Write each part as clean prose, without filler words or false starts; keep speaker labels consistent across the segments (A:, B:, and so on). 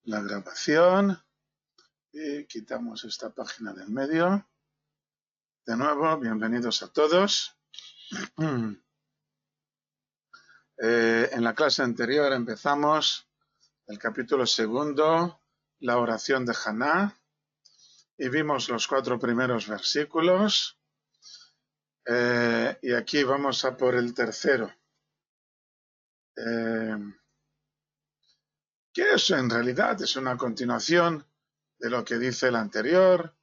A: la grabación y quitamos esta página del medio. De nuevo, bienvenidos a todos. En la clase anterior empezamos el capítulo 2, la oración de Haná, y vimos los 4 primeros versículos. Y aquí vamos a por el tercero. Que eso en realidad es una continuación de lo que dice el anterior.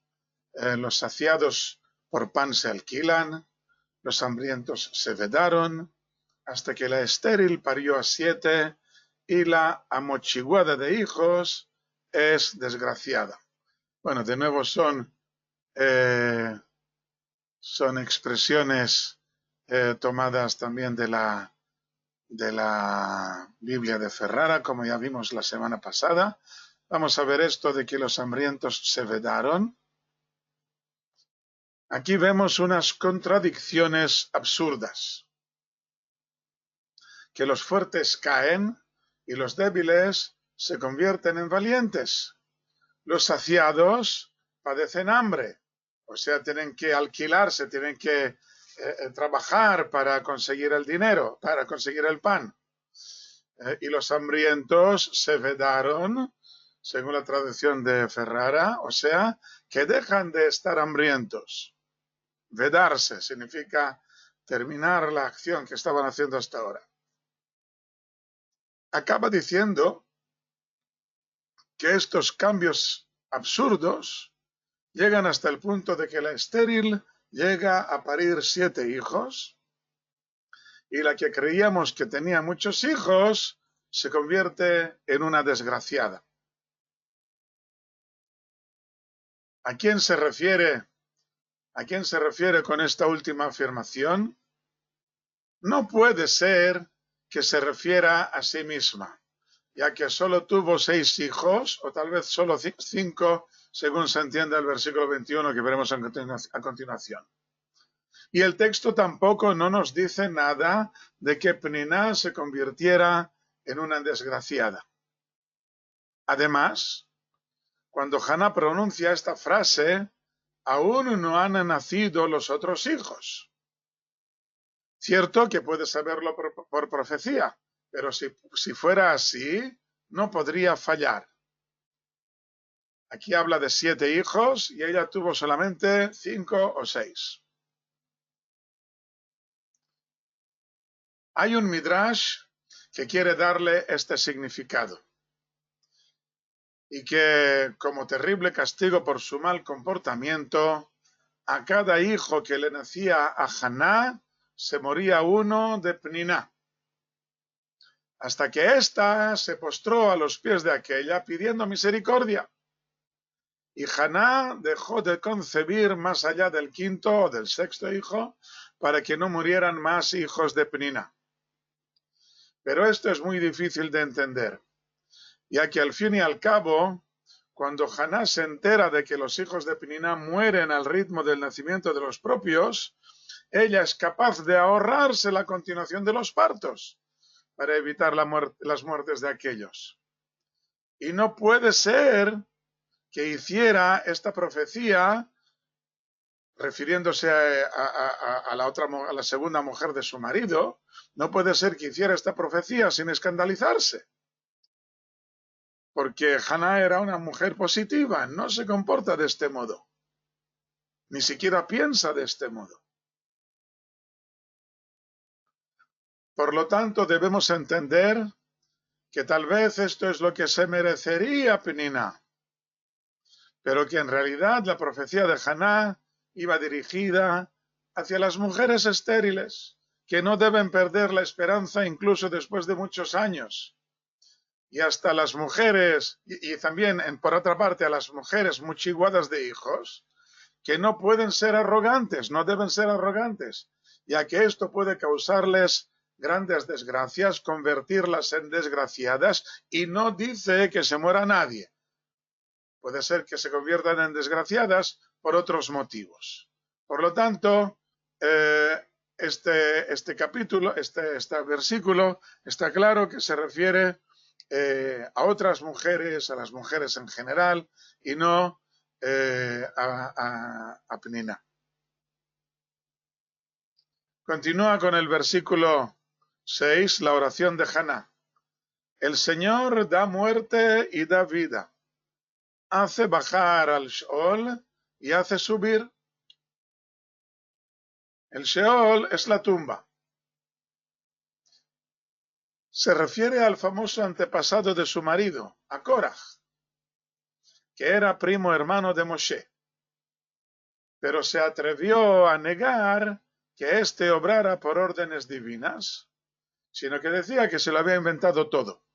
A: Los saciados por pan se alquilan, los hambrientos se vedaron, hasta que la estéril parió a 7 y la amochiguada de hijos es desgraciada. Bueno, de nuevo son expresiones tomadas también de la Biblia de Ferrara, como ya vimos la semana pasada. Vamos a ver esto de que los hambrientos se vedaron. Aquí vemos unas contradicciones absurdas. Que los fuertes caen y los débiles se convierten en valientes. Los saciados padecen hambre, o sea, tienen que alquilarse, tienen que trabajar para conseguir el dinero, para conseguir el pan. Y los hambrientos se vedaron, según la traducción de Ferrara, o sea, que dejan de estar hambrientos. Vedarse significa terminar la acción que estaban haciendo hasta ahora. Acaba diciendo que estos cambios absurdos llegan hasta el punto de que la estéril llega a parir 7 hijos y la que creíamos que tenía muchos hijos se convierte en una desgraciada. ¿A quién se refiere con esta última afirmación? No puede ser que se refiera a sí misma, ya que solo tuvo 6 hijos, o tal vez solo 5, según se entiende el versículo 21 que veremos a continuación. Y el texto tampoco no nos dice nada de que Pniná se convirtiera en una desgraciada. Además, cuando Haná pronuncia esta frase, aún no han nacido los otros hijos. Cierto que puede saberlo por profecía, pero si fuera así, no podría fallar. Aquí habla de 7 hijos y ella tuvo solamente 5 o 6. Hay un midrash que quiere darle este significado y que, como terrible castigo por su mal comportamiento, a cada hijo que le nacía a Haná se moría uno de Pniná, hasta que ésta se postró a los pies de aquella pidiendo misericordia. Y Haná dejó de concebir más allá del 5º o del 6º hijo para que no murieran más hijos de Pniná. Pero esto es muy difícil de entender, ya que al fin y al cabo, cuando Haná se entera de que los hijos de Pniná mueren al ritmo del nacimiento de los propios, ella es capaz de ahorrarse la continuación de los partos para evitar las muertes de aquellos. Y no puede ser que hiciera esta profecía refiriéndose a la segunda mujer de su marido. No puede ser que hiciera esta profecía sin escandalizarse, porque Haná era una mujer positiva, no se comporta de este modo, ni siquiera piensa de este modo. Por lo tanto, debemos entender que tal vez esto es lo que se merecería Pniná, pero que en realidad la profecía de Haná iba dirigida hacia las mujeres estériles, que no deben perder la esperanza incluso después de muchos años. Y hasta las mujeres, y también por otra parte a las mujeres mochiguadas de hijos, que no pueden ser arrogantes, no deben ser arrogantes, ya que esto puede causarles grandes desgracias, convertirlas en desgraciadas, y no dice que se muera nadie. Puede ser que se conviertan en desgraciadas por otros motivos. Por lo tanto, este capítulo, este versículo, está claro que se refiere a otras mujeres, a las mujeres en general, y no a Pnina. Continúa con el versículo 6, la oración de Haná. El Señor da muerte y da vida. Hace bajar al Sheol y hace subir. El Sheol es la tumba. Se refiere al famoso antepasado de su marido, a Korah, que era primo hermano de Moshe, pero se atrevió a negar que éste obrara por órdenes divinas, sino que decía que se lo había inventado todo.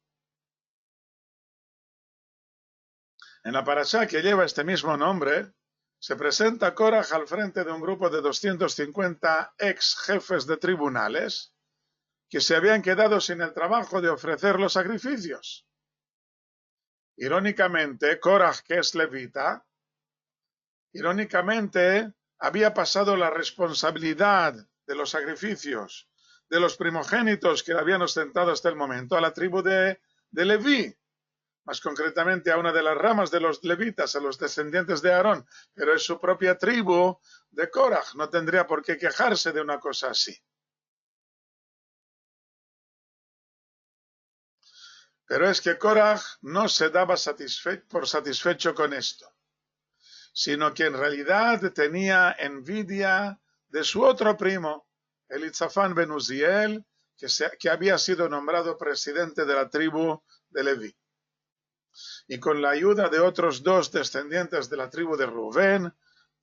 A: En la parashá que lleva este mismo nombre, se presenta Korah al frente de un grupo de 250 ex jefes de tribunales que se habían quedado sin el trabajo de ofrecer los sacrificios. Irónicamente, Korah, que es levita, había pasado la responsabilidad de los sacrificios de los primogénitos que habían ostentado hasta el momento a la tribu de Leví, más concretamente a una de las ramas de los levitas, a los descendientes de Aarón, pero es su propia tribu de Korah, no tendría por qué quejarse de una cosa así. Pero es que Korah no se daba por satisfecho con esto, sino que en realidad tenía envidia de su otro primo, Elitzafán ben Uziel, que había sido nombrado presidente de la tribu de Leví. Y con la ayuda de otros dos descendientes de la tribu de Rubén,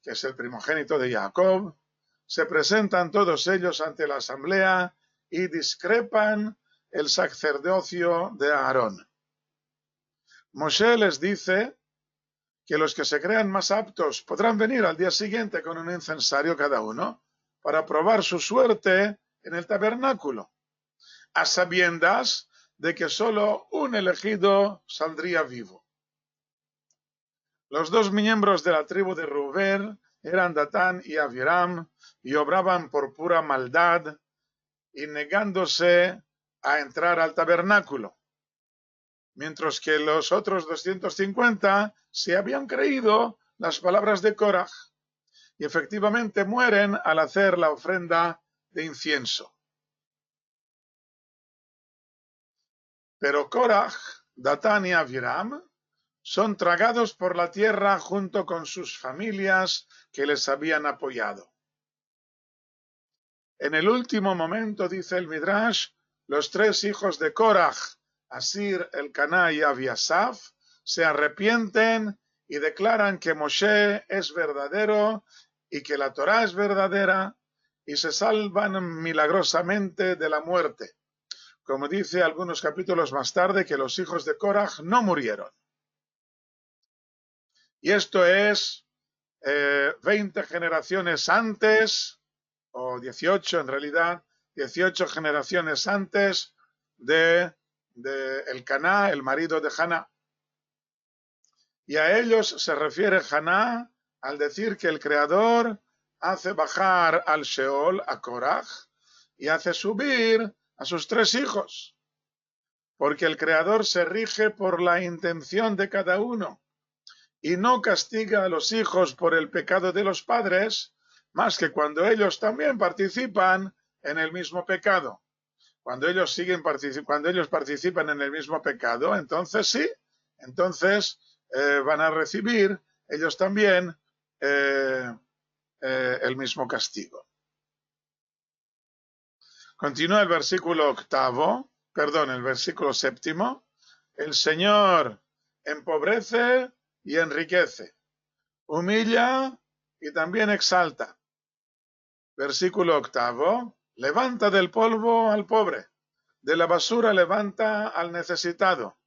A: que es el primogénito de Jacob, se presentan todos ellos ante la asamblea y discrepan el sacerdocio de Aarón. Moshe les dice que los que se crean más aptos podrán venir al día siguiente con un incensario cada uno para probar su suerte en el tabernáculo, a sabiendas de que solo un elegido saldría vivo. Los dos miembros de la tribu de Rubén eran Datán y Abiram y obraban por pura maldad y negándose a entrar al tabernáculo, mientras que los otros 250 se habían creído las palabras de Korah y efectivamente mueren al hacer la ofrenda de incienso. Pero Korah, Datán y Abiram son tragados por la tierra junto con sus familias que les habían apoyado. En el último momento, dice el Midrash, los tres hijos de Korah, Asir, Elcaná y Abiasaf, se arrepienten y declaran que Moshe es verdadero y que la Torá es verdadera y se salvan milagrosamente de la muerte. Como dice algunos capítulos más tarde, que los hijos de Korah no murieron. Y esto es 20 generaciones antes, o 18 en realidad, 18 generaciones antes de Elcaná, el marido de Haná. Y a ellos se refiere Haná al decir que el Creador hace bajar al Sheol, a Korah, y hace subir a sus tres hijos, porque el Creador se rige por la intención de cada uno y no castiga a los hijos por el pecado de los padres, más que cuando ellos también participan en el mismo pecado. Cuando ellos participan en el mismo pecado, entonces sí, entonces van a recibir ellos también el mismo castigo. Continúa el versículo el versículo 7. El Señor empobrece y enriquece, humilla y también exalta. Versículo 8. Levanta del polvo al pobre, de la basura levanta al necesitado,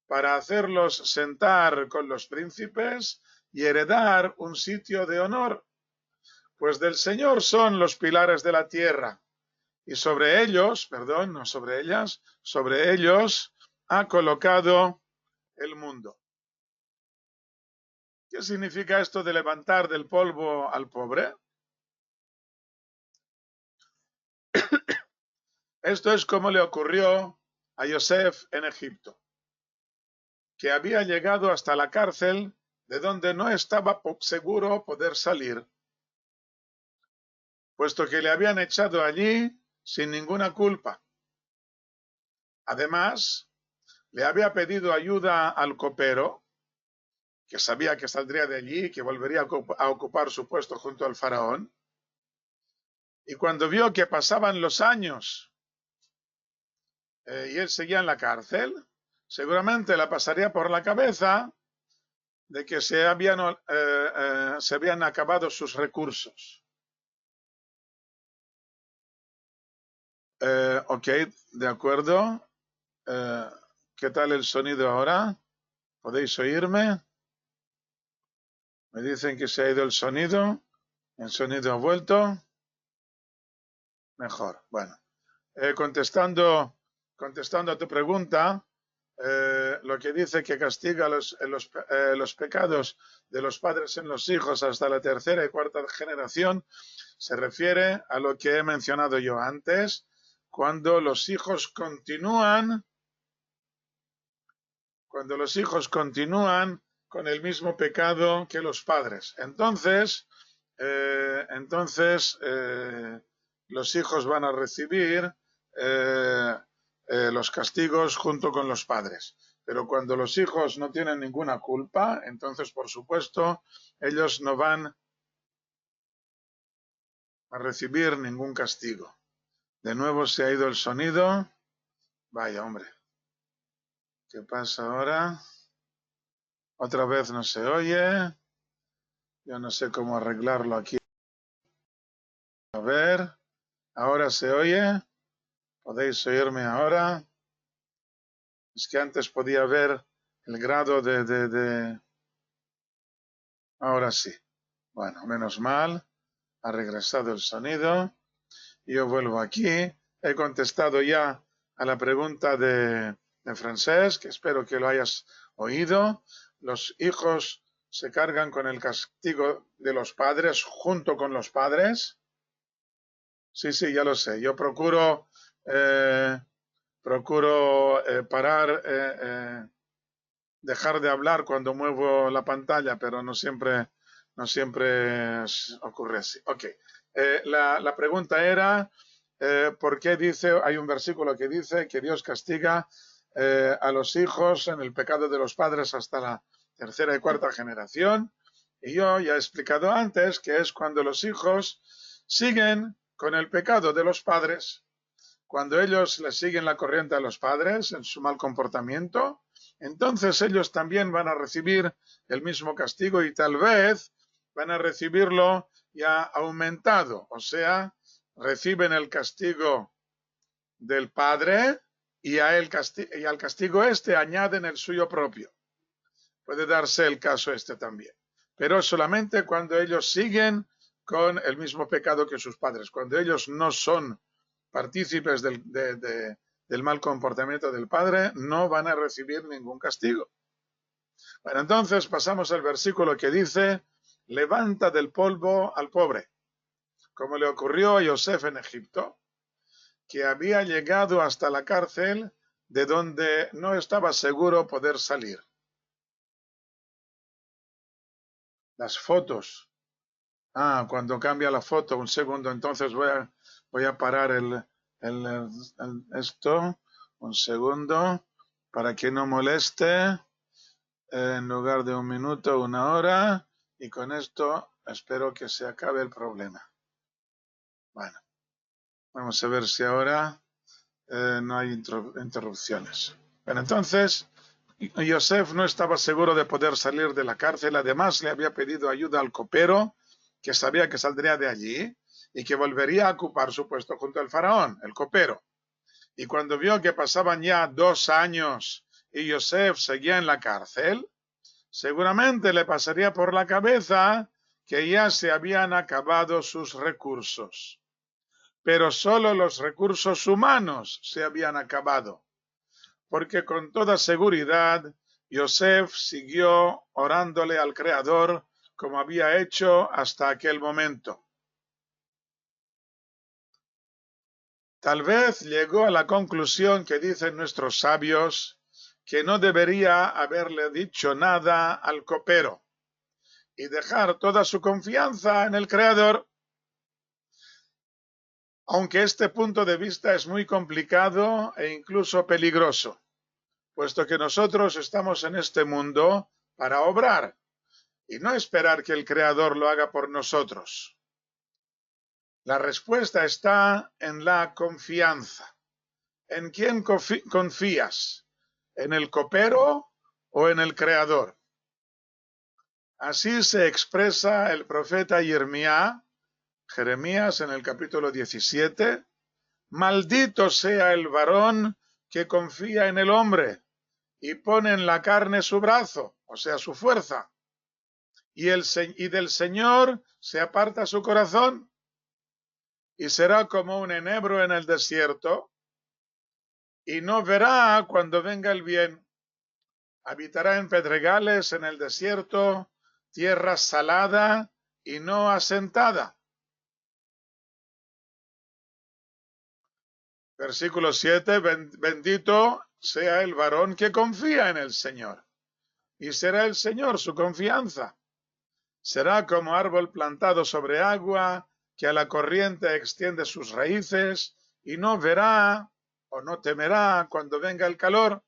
A: para hacerlos sentar con los príncipes y heredar un sitio de honor. Pues del Señor son los pilares de la tierra, y sobre ellos ha colocado el mundo. ¿Qué significa esto de levantar del polvo al pobre? Esto es como le ocurrió a Yosef en Egipto. que había llegado hasta la cárcel de donde no estaba seguro poder salir, puesto que le habían echado allí sin ninguna culpa. Además, le había pedido ayuda al copero, que sabía que saldría de allí y que volvería a ocupar su puesto junto al faraón. Y cuando vio que pasaban los años y él seguía en la cárcel, seguramente le pasaría por la cabeza de que se habían acabado sus recursos. Ok, de acuerdo. ¿Qué tal el sonido ahora? ¿Podéis oírme? Me dicen que se ha ido el sonido. El sonido ha vuelto. Mejor. Bueno, contestando a tu pregunta, lo que dice que castiga los pecados de los padres en los hijos hasta la tercera y cuarta generación se refiere a lo que he mencionado yo antes, cuando los hijos continúan con el mismo pecado que los padres. Entonces los hijos van a recibir los castigos junto con los padres. Pero cuando los hijos no tienen ninguna culpa, entonces, por supuesto, ellos no van a recibir ningún castigo. De nuevo se ha ido el sonido. Vaya, hombre. ¿Qué pasa ahora? Otra vez no se oye. Yo no sé cómo arreglarlo aquí. A ver. Ahora se oye. ¿Podéis oírme ahora? Es que antes podía ver el grado de... Ahora sí. Bueno, menos mal. Ha regresado el sonido. Yo vuelvo aquí. He contestado ya a la pregunta de Francesc, que espero que lo hayas oído. Los hijos se cargan con el castigo de los padres junto con los padres. Sí, ya lo sé. Yo procuro parar, dejar de hablar cuando muevo la pantalla, pero no siempre ocurre así. Ok. La pregunta era, ¿por qué hay un versículo que dice que Dios castiga a los hijos en el pecado de los padres hasta la tercera y cuarta generación? Y yo ya he explicado antes que es cuando los hijos siguen con el pecado de los padres. Cuando ellos le siguen la corriente a los padres en su mal comportamiento, entonces ellos también van a recibir el mismo castigo y tal vez van a recibirlo ya aumentado. O sea, reciben el castigo del padre y al castigo este añaden el suyo propio. Puede darse el caso este también. Pero solamente cuando ellos siguen con el mismo pecado que sus padres. Cuando ellos no son partícipes del mal comportamiento del padre, no van a recibir ningún castigo. Bueno, entonces pasamos al versículo que dice, levanta del polvo al pobre, como le ocurrió a Yosef en Egipto, que había llegado hasta la cárcel de donde no estaba seguro poder salir. Las fotos. Cuando cambia la foto, un segundo, entonces voy a parar esto, un segundo, para que no moleste, en lugar de 1 minuto, 1 hora, y con esto espero que se acabe el problema. Bueno, vamos a ver si ahora no hay interrupciones. Bueno, entonces, Yosef no estaba seguro de poder salir de la cárcel, además le había pedido ayuda al copero, que sabía que saldría de allí y que volvería a ocupar su puesto junto al faraón, el copero. Y cuando vio que pasaban ya 2 años y Yosef seguía en la cárcel, seguramente le pasaría por la cabeza que ya se habían acabado sus recursos. Pero solo los recursos humanos se habían acabado, porque con toda seguridad Yosef siguió orándole al Creador como había hecho hasta aquel momento. Tal vez llegó a la conclusión que dicen nuestros sabios, que no debería haberle dicho nada al copero y dejar toda su confianza en el Creador. Aunque este punto de vista es muy complicado e incluso peligroso, puesto que nosotros estamos en este mundo para obrar y no esperar que el Creador lo haga por nosotros. La respuesta está en la confianza. ¿En quién confías? ¿En el copero o en el Creador? Así se expresa el profeta Jeremías en el capítulo 17. Maldito sea el varón que confía en el hombre y pone en la carne su brazo, o sea, su fuerza, y del Señor se aparta su corazón, y será como un enebro en el desierto, y no verá cuando venga el bien. Habitará en pedregales en el desierto, tierra salada y no asentada. Versículo 7, bendito sea el varón que confía en el Señor, y será el Señor su confianza. Será como árbol plantado sobre agua, que a la corriente extiende sus raíces, y no verá o no temerá cuando venga el calor,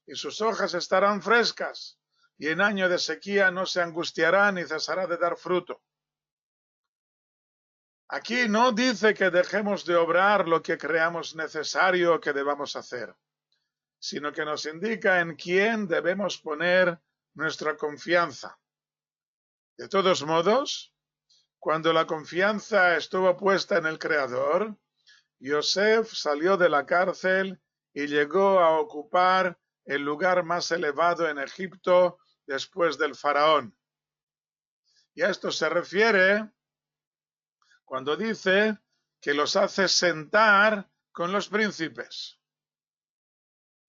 A: y sus hojas estarán frescas, y en año de sequía no se angustiará ni cesará de dar fruto. Aquí no dice que dejemos de obrar lo que creamos necesario que debamos hacer, sino que nos indica en quién debemos poner nuestra confianza. De todos modos, cuando la confianza estuvo puesta en el Creador, Yosef salió de la cárcel y llegó a ocupar el lugar más elevado en Egipto después del faraón. Y a esto se refiere cuando dice que los hace sentar con los príncipes.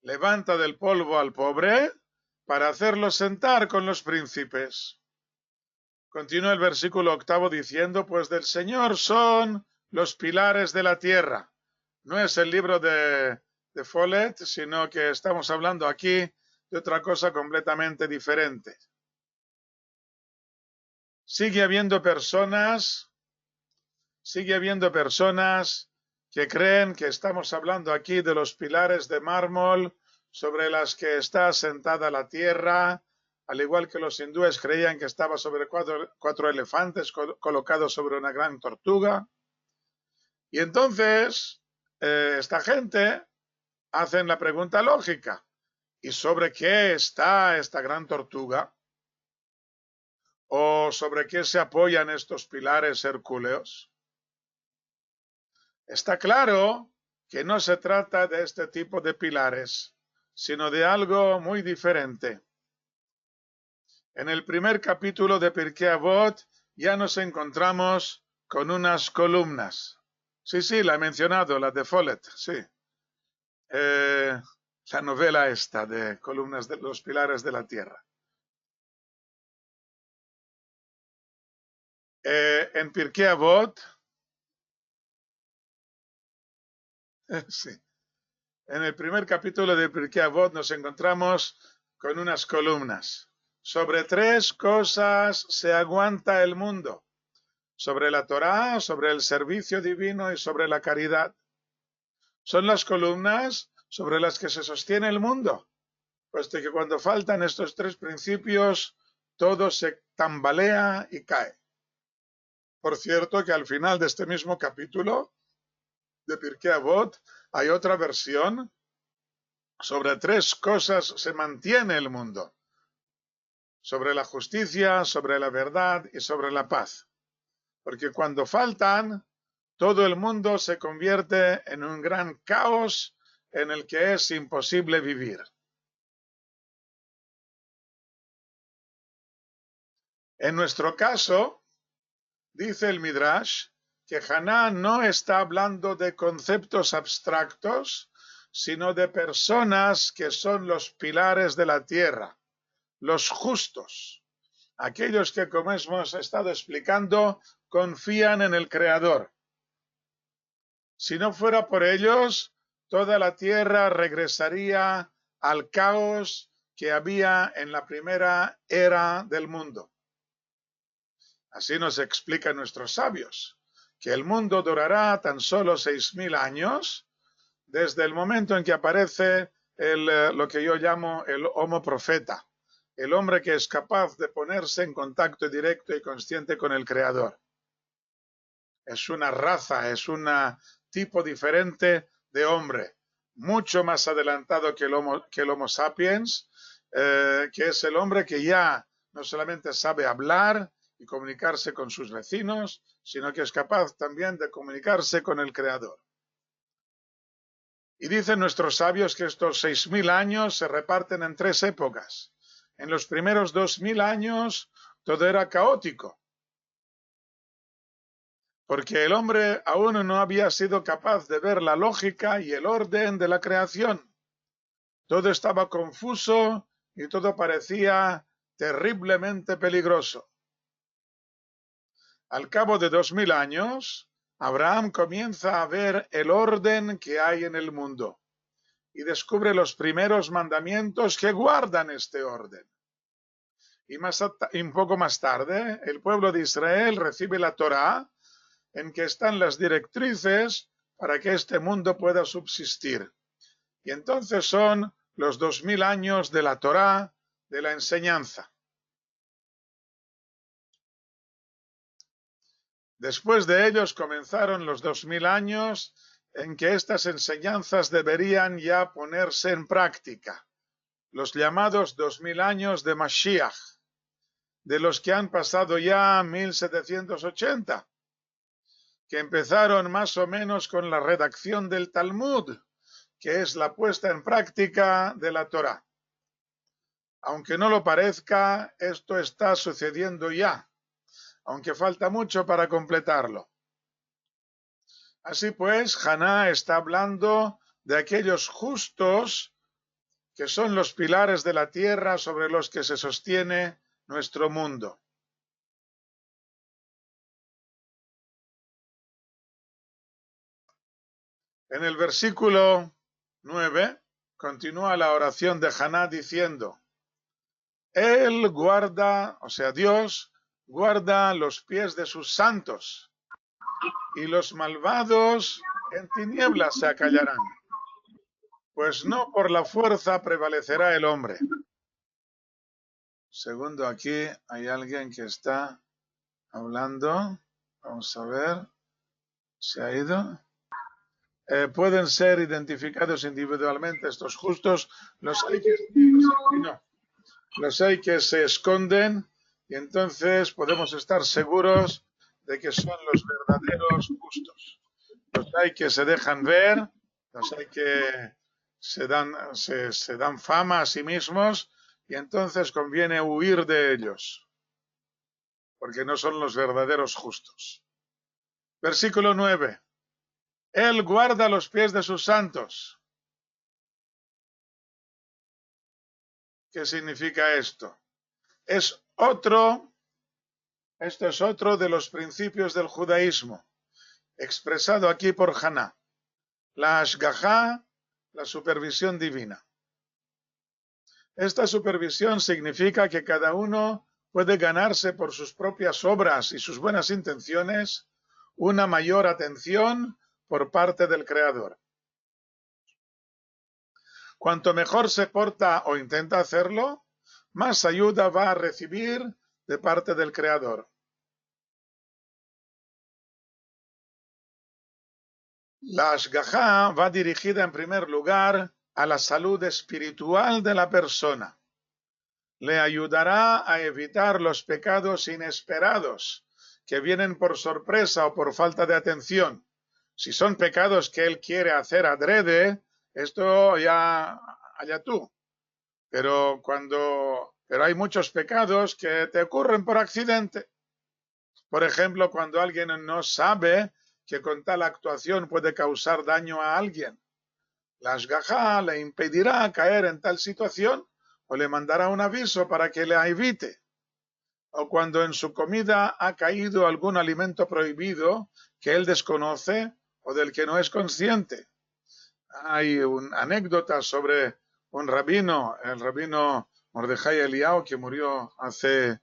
A: Levanta del polvo al pobre para hacerlo sentar con los príncipes. Continúa el versículo 8 diciendo, pues del Señor son los pilares de la tierra. No es el libro de Follett, sino que estamos hablando aquí de otra cosa completamente diferente. Sigue habiendo personas que creen que estamos hablando aquí de los pilares de mármol sobre las que está asentada la tierra, al igual que los hindúes creían que estaba sobre cuatro elefantes colocados sobre una gran tortuga. Y entonces, esta gente hace la pregunta lógica, ¿y sobre qué está esta gran tortuga? ¿O sobre qué se apoyan estos pilares hercúleos? Está claro que no se trata de este tipo de pilares, sino de algo muy diferente. En el primer capítulo de Pirkei Avot ya nos encontramos con unas columnas. Sí, la he mencionado, la de Follett, sí. La novela esta de columnas de los pilares de la tierra. En Pirkei Avot, sí. En el primer capítulo de Pirkei Avot nos encontramos con unas columnas. Sobre 3 cosas se aguanta el mundo. Sobre la Torá, sobre el servicio divino y sobre la caridad. Son las columnas sobre las que se sostiene el mundo, puesto que cuando faltan estos 3 principios, todo se tambalea y cae. Por cierto, que al final de este mismo capítulo de Pirkei Avot hay otra versión. Sobre 3 cosas se mantiene el mundo: sobre la justicia, sobre la verdad y sobre la paz. Porque cuando faltan, todo el mundo se convierte en un gran caos en el que es imposible vivir. En nuestro caso, dice el Midrash, que Haná no está hablando de conceptos abstractos, sino de personas que son los pilares de la tierra, los justos, aquellos que, como hemos estado explicando, confían en el Creador. Si no fuera por ellos, toda la tierra regresaría al caos que había en la primera era del mundo. Así nos explican nuestros sabios, que el mundo durará tan solo 6.000 años desde el momento en que aparece lo que yo llamo el Homo Profeta, el hombre que es capaz de ponerse en contacto directo y consciente con el Creador. Es una raza, es un tipo diferente de hombre, mucho más adelantado que el Homo sapiens, que es el hombre que ya no solamente sabe hablar y comunicarse con sus vecinos, sino que es capaz también de comunicarse con el Creador. Y dicen nuestros sabios que estos 6.000 años se reparten en 3 épocas. En los primeros 2.000 años todo era caótico, porque el hombre aún no había sido capaz de ver la lógica y el orden de la creación. Todo estaba confuso y todo parecía terriblemente peligroso. Al cabo de 2.000 años, Abraham comienza a ver el orden que hay en el mundo y descubre los primeros mandamientos que guardan este orden. Y un poco más tarde, el pueblo de Israel recibe la Torá, en que están las directrices para que este mundo pueda subsistir. Y entonces son los 2.000 años de la Torá, de la enseñanza. Después de ellos comenzaron los 2.000 años en que estas enseñanzas deberían ya ponerse en práctica, los llamados 2.000 años de Mashiach, de los que han pasado ya 1780, que empezaron más o menos con la redacción del Talmud, que es la puesta en práctica de la Torá. Aunque no lo parezca, esto está sucediendo ya, aunque falta mucho para completarlo. Así pues, Haná está hablando de aquellos justos que son los pilares de la tierra sobre los que se sostiene nuestro mundo. En el versículo 9 continúa la oración de Haná diciendo: Él guarda, o sea, Dios guarda los pies de sus santos, y los malvados en tinieblas se acallarán, pues no por la fuerza prevalecerá el hombre. Segundo, aquí hay alguien que está hablando. Vamos a ver. ¿Se ha ido? Pueden ser identificados individualmente estos justos. Los hay que se esconden, y entonces podemos estar seguros de que son los verdaderos justos. Los hay que se dejan ver, los hay que se dan fama a sí mismos, y entonces conviene huir de ellos, porque no son los verdaderos justos. Versículo 9. Él guarda los pies de sus santos. ¿Qué significa esto? Esto es otro de los principios del judaísmo, expresado aquí por Haná. La Ashgajá, la supervisión divina. Esta supervisión significa que cada uno puede ganarse por sus propias obras y sus buenas intenciones una mayor atención por parte del Creador. Cuanto mejor se porta o intenta hacerlo, más ayuda va a recibir de parte del Creador. La Ashgajá va dirigida en primer lugar a la salud espiritual de la persona. Le ayudará a evitar los pecados inesperados que vienen por sorpresa o por falta de atención. Si son pecados que él quiere hacer adrede, esto ya allá tú. Pero hay muchos pecados que te ocurren por accidente. Por ejemplo, cuando alguien no sabe que con tal actuación puede causar daño a alguien, la Ashgajá le impedirá caer en tal situación o le mandará un aviso para que la evite. O cuando en su comida ha caído algún alimento prohibido que él desconoce o del que no es consciente. Hay una anécdota sobre un rabino, el rabino Mordejai Eliyahu, que murió hace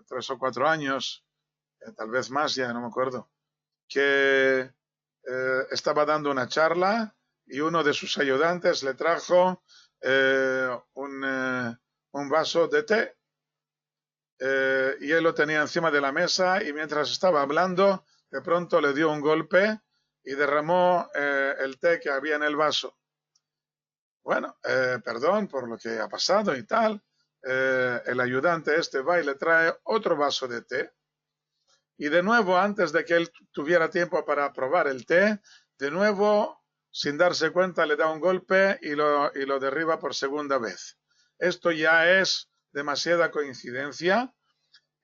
A: 3 o 4 años, tal vez más, ya no me acuerdo, que estaba dando una charla y uno de sus ayudantes le trajo un vaso de té y él lo tenía encima de la mesa y mientras estaba hablando, de pronto le dio un golpe y derramó el té que había en el vaso. Bueno, perdón por lo que ha pasado y tal. El ayudante va y le trae otro vaso de té. Y de nuevo, antes de que él tuviera tiempo para probar el té, de nuevo, sin darse cuenta, le da un golpe y lo derriba por segunda vez. Esto ya es demasiada coincidencia.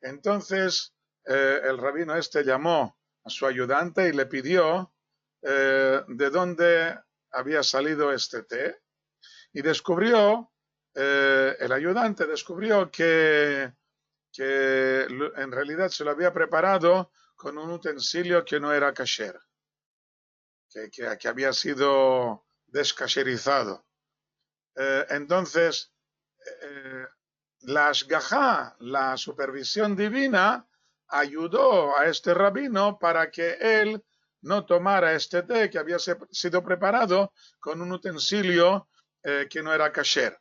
A: Entonces, el rabino llamó a su ayudante y le pidió de dónde había salido este té. Y descubrió, el ayudante descubrió que en realidad se lo había preparado con un utensilio que no era kasher, que había sido descasherizado. Entonces, la ashgajá, la supervisión divina, ayudó a este rabino para que él no tomara este té que había sido preparado con un utensilio que no era kasher.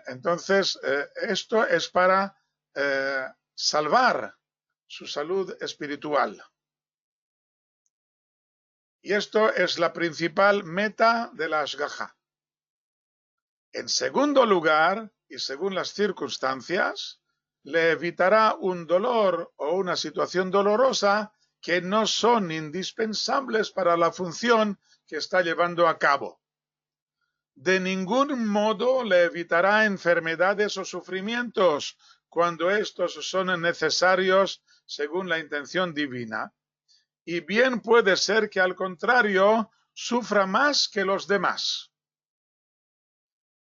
A: Entonces, esto es para salvar su salud espiritual. Y esto es la principal meta de la ashgaha. En segundo lugar, y según las circunstancias, le evitará un dolor o una situación dolorosa que no son indispensables para la función que está llevando a cabo. De ningún modo le evitará enfermedades o sufrimientos cuando estos son necesarios según la intención divina. Y bien puede ser que al contrario sufra más que los demás.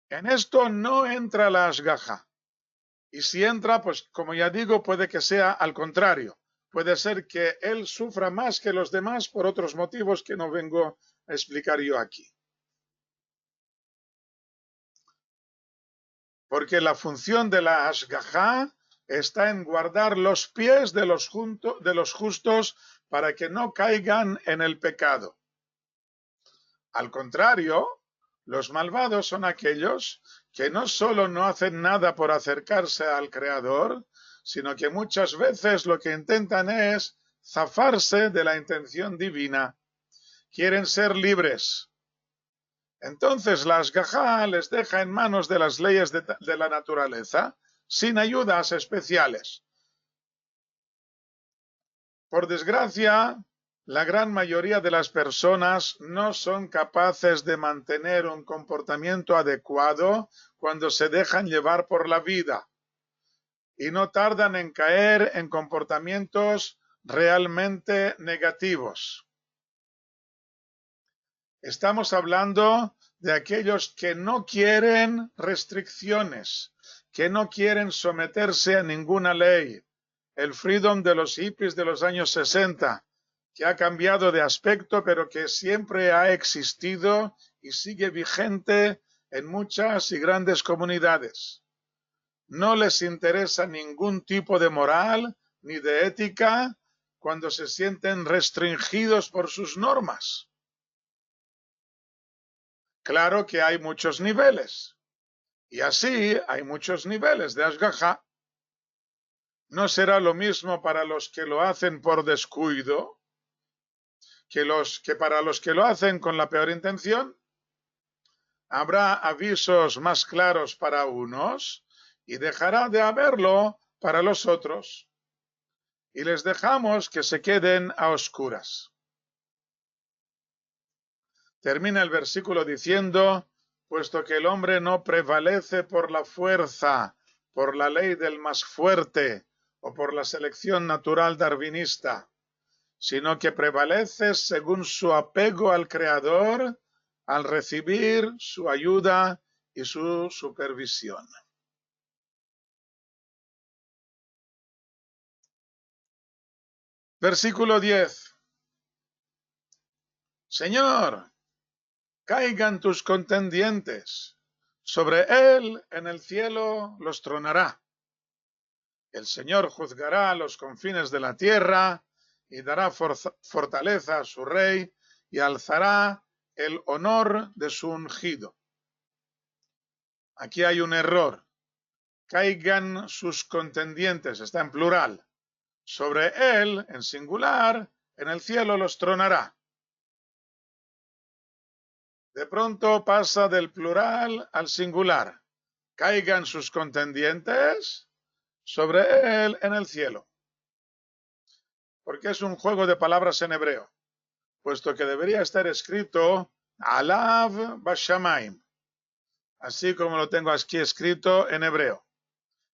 A: En esto no entra la ashgaha. Y si entra, pues como ya digo, puede que sea al contrario. Puede ser que él sufra más que los demás por otros motivos que no vengo a explicar yo aquí. Porque la función de la ashgajá está en guardar los pies de los justos para que no caigan en el pecado. Al contrario, los malvados son aquellos que no solo no hacen nada por acercarse al Creador, sino que muchas veces lo que intentan es zafarse de la intención divina. Quieren ser libres. Entonces la ashgajá les deja en manos de las leyes de la naturaleza, sin ayudas especiales. Por desgracia, la gran mayoría de las personas no son capaces de mantener un comportamiento adecuado cuando se dejan llevar por la vida y no tardan en caer en comportamientos realmente negativos. Estamos hablando de aquellos que no quieren restricciones, que no quieren someterse a ninguna ley. El freedom de los hippies de los años 60, que ha cambiado de aspecto, pero que siempre ha existido y sigue vigente en muchas y grandes comunidades. No les interesa ningún tipo de moral ni de ética cuando se sienten restringidos por sus normas. Claro que hay muchos niveles, y así hay muchos niveles de ashgajá. No será lo mismo para los que lo hacen por descuido que para los que lo hacen con la peor intención. Habrá avisos más claros para unos y dejará de haberlo para los otros. Y les dejamos que se queden a oscuras. Termina el versículo diciendo, puesto que el hombre no prevalece por la fuerza, por la ley del más fuerte o por la selección natural darwinista, sino que prevalece según su apego al Creador, al recibir su ayuda y su supervisión. Versículo 10. Señor, caigan tus contendientes. Sobre él en el cielo los tronará. El Señor juzgará a los confines de la tierra y dará fortaleza a su rey y alzará el honor de su ungido. Aquí hay un error. Caigan sus contendientes, está en plural. Sobre él, en singular, en el cielo los tronará. De pronto pasa del plural al singular. Caigan sus contendientes sobre él en el cielo. Porque es un juego de palabras en hebreo, puesto que debería estar escrito Alav Bashamaim, así como lo tengo aquí escrito en hebreo.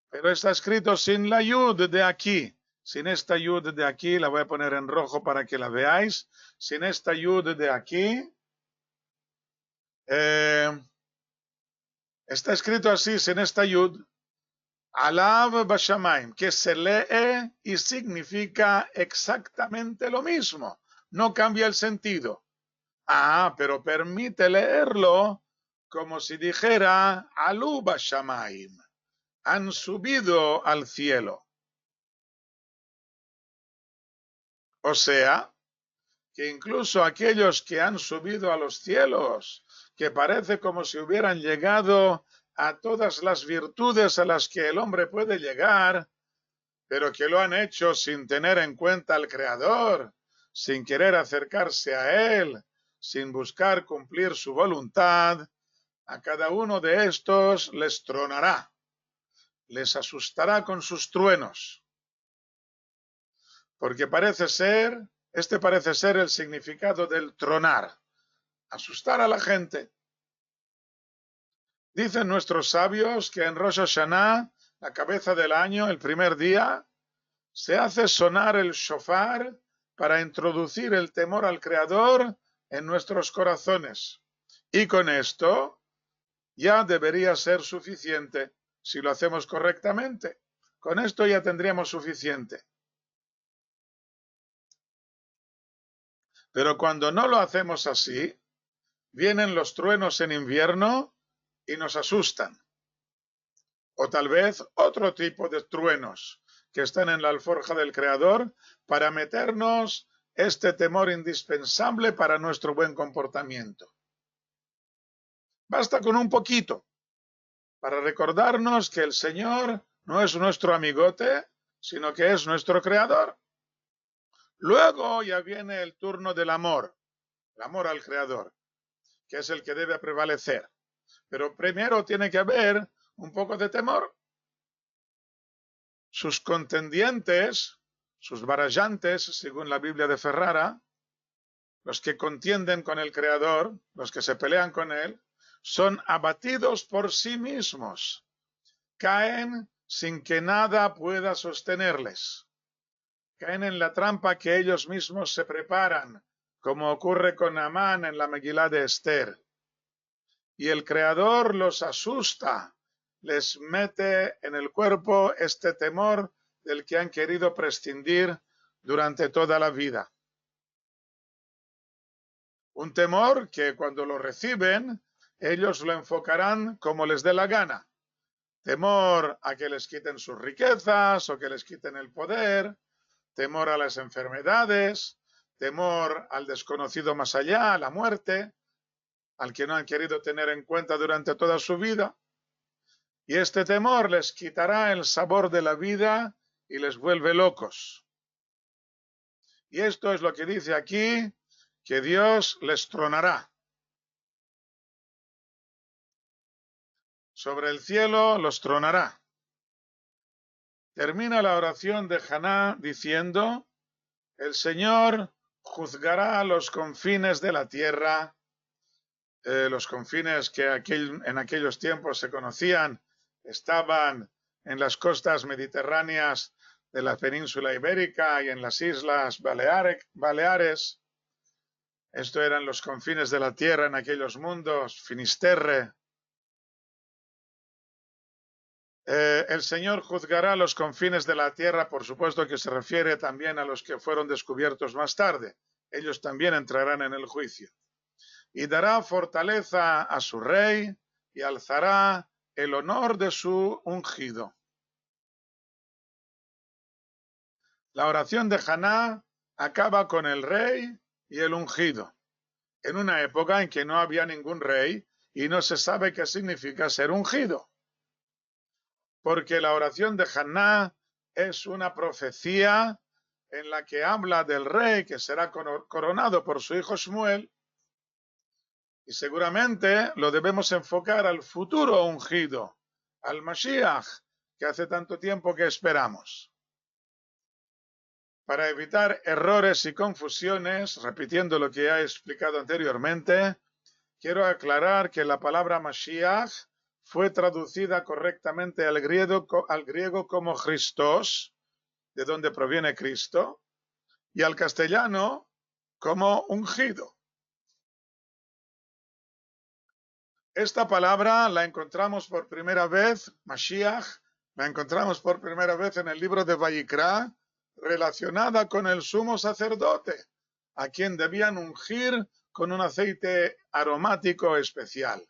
A: Pero está escrito sin la yud de aquí. Sin esta yud de aquí, la voy a poner en rojo para que la veáis. Sin esta yud de aquí, está escrito así, sin esta yud, Alav Bashamaim, que se lee y significa exactamente lo mismo. No cambia el sentido. Pero permite leerlo como si dijera Alu Bashamaim. Han subido al cielo. O sea, que incluso aquellos que han subido a los cielos, que parece como si hubieran llegado a todas las virtudes a las que el hombre puede llegar, pero que lo han hecho sin tener en cuenta al Creador, sin querer acercarse a Él, sin buscar cumplir su voluntad, a cada uno de estos les tronará, les asustará con sus truenos. Porque este parece ser el significado del tronar, asustar a la gente. Dicen nuestros sabios que en Rosh Hashanah, la cabeza del año, el primer día, se hace sonar el shofar para introducir el temor al Creador en nuestros corazones. Y con esto ya debería ser suficiente, si lo hacemos correctamente. Con esto ya tendríamos suficiente. Pero cuando no lo hacemos así, vienen los truenos en invierno y nos asustan. O tal vez otro tipo de truenos que están en la alforja del Creador para meternos este temor indispensable para nuestro buen comportamiento. Basta con un poquito para recordarnos que el Señor no es nuestro amigote, sino que es nuestro Creador. Luego ya viene el turno del amor, el amor al Creador, que es el que debe prevalecer. Pero primero tiene que haber un poco de temor. Sus contendientes, sus barajantes, según la Biblia de Ferrara, los que contienden con el Creador, los que se pelean con Él, son abatidos por sí mismos. Caen sin que nada pueda sostenerles. Caen en la trampa que ellos mismos se preparan, como ocurre con Amán en la Megilá de Esther. Y el Creador los asusta, les mete en el cuerpo este temor del que han querido prescindir durante toda la vida. Un temor que cuando lo reciben, ellos lo enfocarán como les dé la gana. Temor a que les quiten sus riquezas o que les quiten el poder, temor a las enfermedades, temor al desconocido más allá, a la muerte, al que no han querido tener en cuenta durante toda su vida. Y este temor les quitará el sabor de la vida y les vuelve locos. Y esto es lo que dice aquí, que Dios les tronará. Sobre el cielo los tronará. Termina la oración de Haná diciendo, el Señor juzgará los confines de la tierra, los confines que en aquellos tiempos se conocían, estaban en las costas mediterráneas de la península ibérica y en las islas Baleares. Esto eran los confines de la tierra en aquellos mundos, Finisterre. El Señor juzgará los confines de la tierra, por supuesto que se refiere también a los que fueron descubiertos más tarde. Ellos también entrarán en el juicio. y dará fortaleza a su rey y alzará el honor de su ungido. La oración de Haná acaba con el rey y el ungido, en una época en que no había ningún rey y no se sabe qué significa ser ungido, porque la oración de Haná es una profecía en la que habla del rey que será coronado por su hijo Shmuel, y seguramente lo debemos enfocar al futuro ungido, al Mashiach, que hace tanto tiempo que esperamos. Para evitar errores y confusiones, repitiendo lo que he explicado anteriormente, quiero aclarar que la palabra Mashiach fue traducida correctamente al griego como Christos, de donde proviene Cristo, y al castellano como ungido. Esta palabra la encontramos por primera vez, Mashiach, la encontramos por primera vez en el libro de Vayikra, relacionada con el sumo sacerdote, a quien debían ungir con un aceite aromático especial.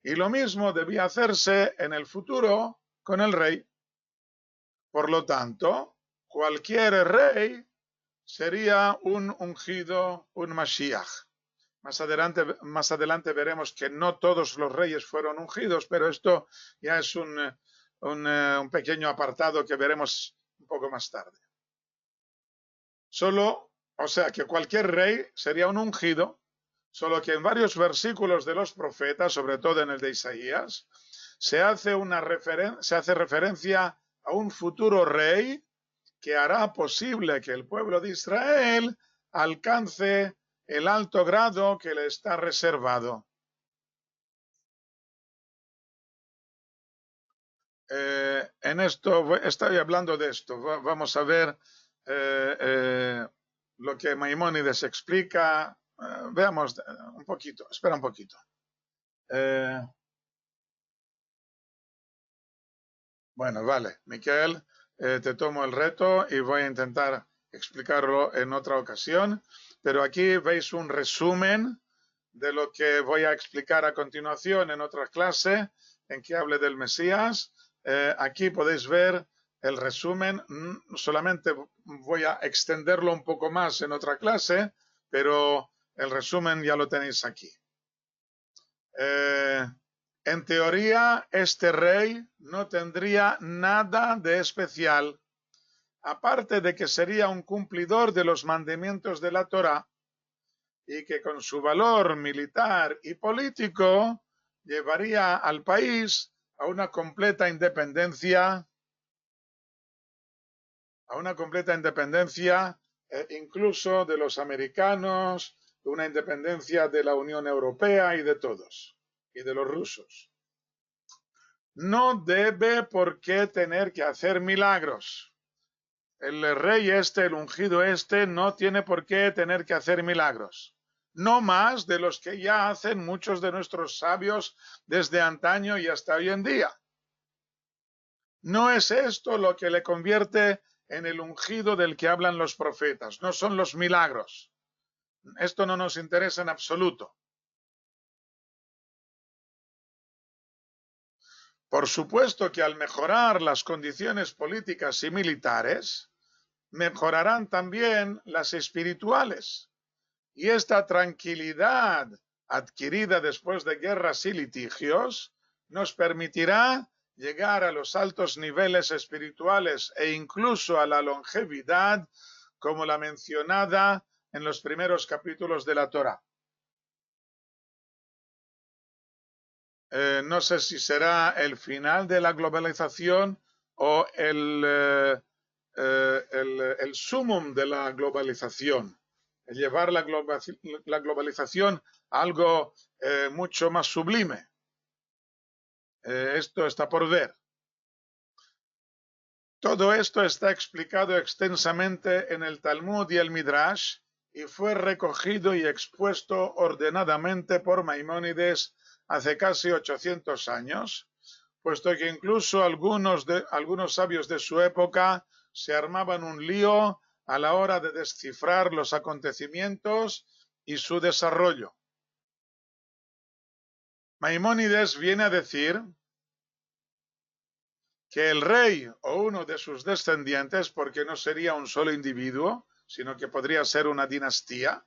A: Y lo mismo debía hacerse en el futuro con el rey. Por lo tanto, cualquier rey sería un ungido, un Mashiach. Más adelante veremos que no todos los reyes fueron ungidos, pero esto ya es un pequeño apartado que veremos un poco más tarde. O sea que cualquier rey sería un ungido, solo que en varios versículos de los profetas, sobre todo en el de Isaías, se hace referencia a un futuro rey que hará posible que el pueblo de Israel alcance el alto grado que le está reservado. En esto, estoy hablando de esto. Vamos a ver lo que Maimónides explica. Veamos un poquito, espera un poquito. Bueno, vale, Miquel, te tomo el reto y voy a intentar explicarlo en otra ocasión, pero aquí veis un resumen de lo que voy a explicar a continuación en otra clase en que hable del Mesías. Aquí podéis ver el resumen, solamente voy a extenderlo un poco más en otra clase, pero el resumen ya lo tenéis aquí. En teoría, este rey no tendría nada de especial, aparte de que sería un cumplidor de los mandamientos de la Torá y que con su valor militar y político llevaría al país a una completa independencia, incluso de los americanos, una independencia de la Unión Europea y de todos, y de los rusos. No debe por qué tener que hacer milagros. El rey el ungido no tiene por qué tener que hacer milagros. No más de los que ya hacen muchos de nuestros sabios desde antaño y hasta hoy en día. No es esto lo que le convierte en el ungido del que hablan los profetas. No son los milagros. Esto no nos interesa en absoluto. Por supuesto que al mejorar las condiciones políticas y militares, mejorarán también las espirituales. Y esta tranquilidad adquirida después de guerras y litigios nos permitirá llegar a los altos niveles espirituales e incluso a la longevidad, como la mencionada en los primeros capítulos de la Torá. No sé si será el final de la globalización o el sumum de la globalización, llevar la globalización a algo mucho más sublime. Esto está por ver. Todo esto está explicado extensamente en el Talmud y el Midrash y fue recogido y expuesto ordenadamente por Maimónides hace casi 800 años, puesto que incluso algunos sabios de su época se armaban un lío a la hora de descifrar los acontecimientos y su desarrollo. Maimónides viene a decir que el rey o uno de sus descendientes, porque no sería un solo individuo, sino que podría ser una dinastía,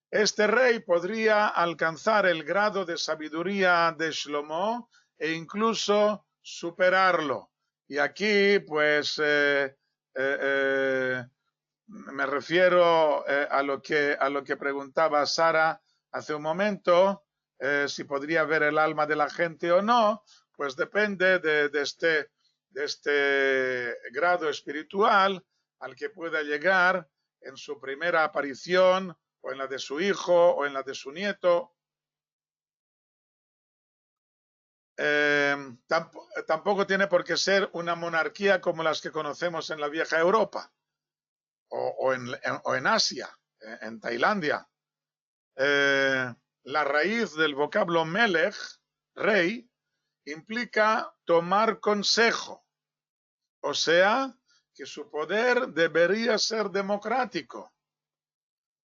A: este rey podría alcanzar el grado de sabiduría de Shlomo e incluso superarlo. Y aquí, pues, me refiero a lo que preguntaba Sara hace un momento, si podría ver el alma de la gente o no, pues depende de este grado espiritual al que pueda llegar en su primera aparición, o en la de su hijo, o en la de su nieto. Tampoco tiene por qué ser una monarquía como las que conocemos en la vieja Europa o en Asia, en Tailandia. La raíz del vocablo melech, rey, implica tomar consejo, o sea, que su poder debería ser democrático,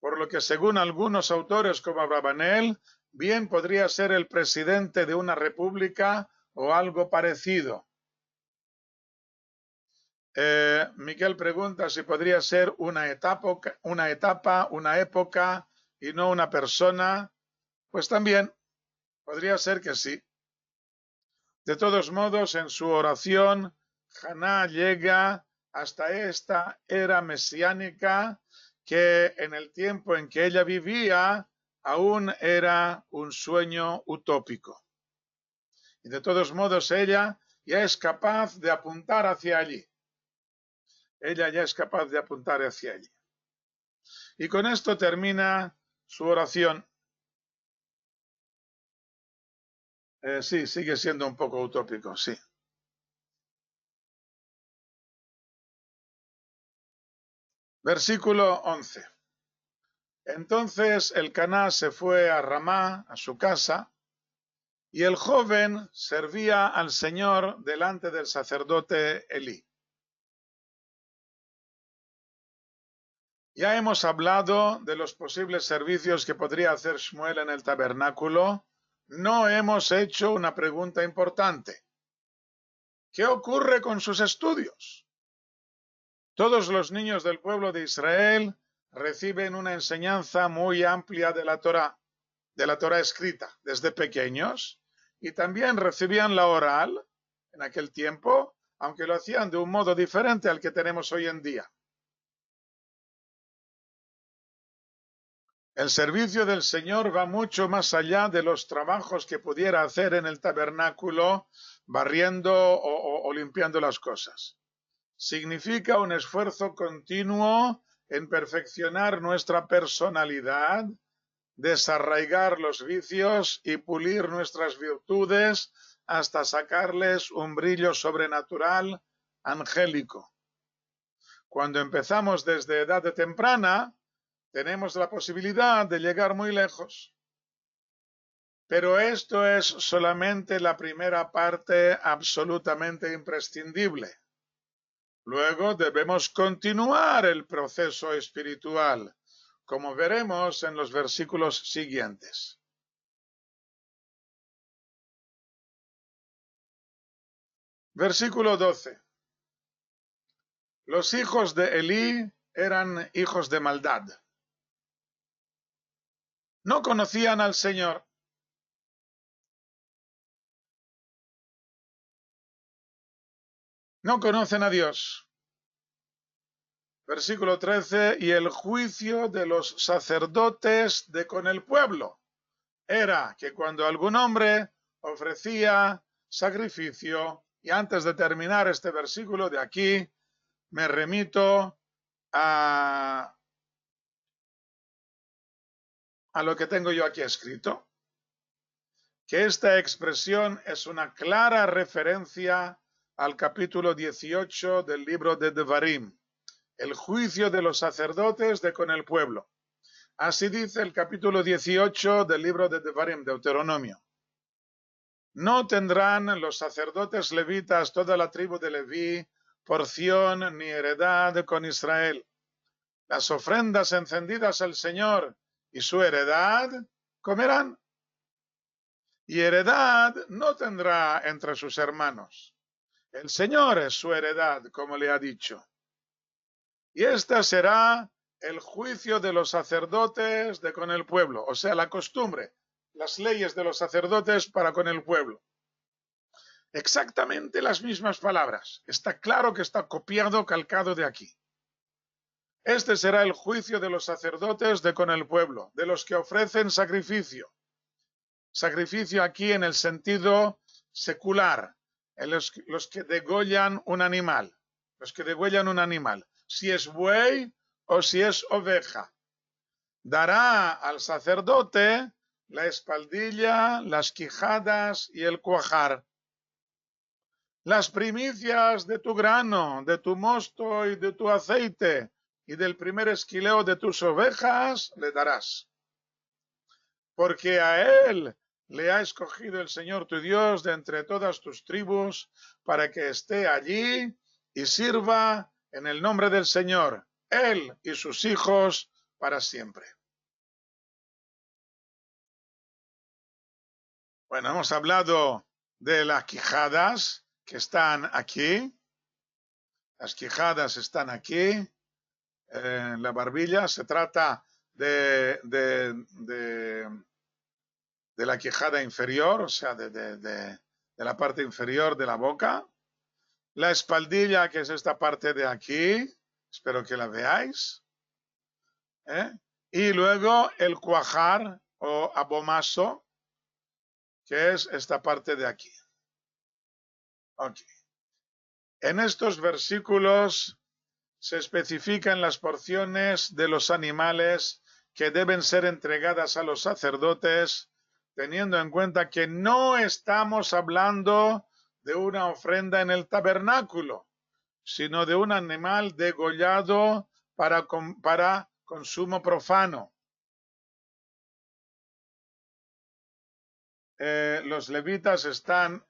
A: por lo que según algunos autores como Abravanel, bien podría ser el presidente de una república o algo parecido. Miguel pregunta si podría ser una etapa, una época y no una persona. Pues también podría ser que sí. De todos modos, en su oración, Haná llega hasta esta era mesiánica que en el tiempo en que ella vivía aún era un sueño utópico. Y de todos modos ella ya es capaz de apuntar hacia allí. Ella ya es capaz de apuntar hacia allí. Y con esto termina su oración. Sí, sigue siendo un poco utópico, sí. Versículo 11. Entonces Elcaná se fue a Ramá, a su casa, y el joven servía al Señor delante del sacerdote Elí. Ya hemos hablado de los posibles servicios que podría hacer Shmuel en el tabernáculo. No hemos hecho una pregunta importante. ¿Qué ocurre con sus estudios? Todos los niños del pueblo de Israel reciben una enseñanza muy amplia de la Torá escrita desde pequeños, y también recibían la oral en aquel tiempo, aunque lo hacían de un modo diferente al que tenemos hoy en día. El servicio del Señor va mucho más allá de los trabajos que pudiera hacer en el tabernáculo, barriendo o limpiando las cosas. Significa un esfuerzo continuo en perfeccionar nuestra personalidad, desarraigar los vicios y pulir nuestras virtudes hasta sacarles un brillo sobrenatural, angélico. Cuando empezamos desde edad temprana, tenemos la posibilidad de llegar muy lejos. Pero esto es solamente la primera parte absolutamente imprescindible. Luego debemos continuar el proceso espiritual, como veremos en los versículos siguientes. Versículo 12. Los hijos de Elí eran hijos de maldad. No conocían al Señor. No conocen a Dios. Versículo 13. Y el juicio de los sacerdotes de con el pueblo era que cuando algún hombre ofrecía sacrificio, y antes de terminar este versículo de aquí, me remito a lo que tengo yo aquí escrito, que esta expresión es una clara referencia al capítulo 18 del libro de Devarim, el juicio de los sacerdotes de con el pueblo. Así dice el capítulo 18 del libro de Devarim, Deuteronomio. No tendrán los sacerdotes levitas, toda la tribu de Leví, porción ni heredad con Israel. Las ofrendas encendidas al Señor y su heredad comerán. y heredad no tendrá entre sus hermanos. El Señor es su heredad, como le ha dicho. Y este será el juicio de los sacerdotes de con el pueblo, o sea, la costumbre, las leyes de los sacerdotes para con el pueblo. Exactamente las mismas palabras. Está claro que está copiado, calcado de aquí. Este será el juicio de los sacerdotes de con el pueblo, de los que ofrecen sacrificio. Sacrificio aquí en el sentido secular, en los que degollan un animal, si es buey o si es oveja. Dará al sacerdote la espaldilla, las quijadas y el cuajar. Las primicias de tu grano, de tu mosto y de tu aceite, y del primer esquileo de tus ovejas le darás. Porque a él le ha escogido el Señor tu Dios de entre todas tus tribus, para que esté allí y sirva en el nombre del Señor, él y sus hijos para siempre. Bueno, hemos hablado de las quijadas que están aquí. Las quijadas están aquí, en la barbilla. Se trata de la quijada inferior, o sea, de la parte inferior de la boca. La espaldilla, que es esta parte de aquí, espero que la veáis. Y luego el cuajar o abomaso, que es esta parte de aquí. Okay. En estos versículos se especifican las porciones de los animales que deben ser entregadas a los sacerdotes, teniendo en cuenta que no estamos hablando de una ofrenda en el tabernáculo, sino de un animal degollado para consumo profano. Los levitas están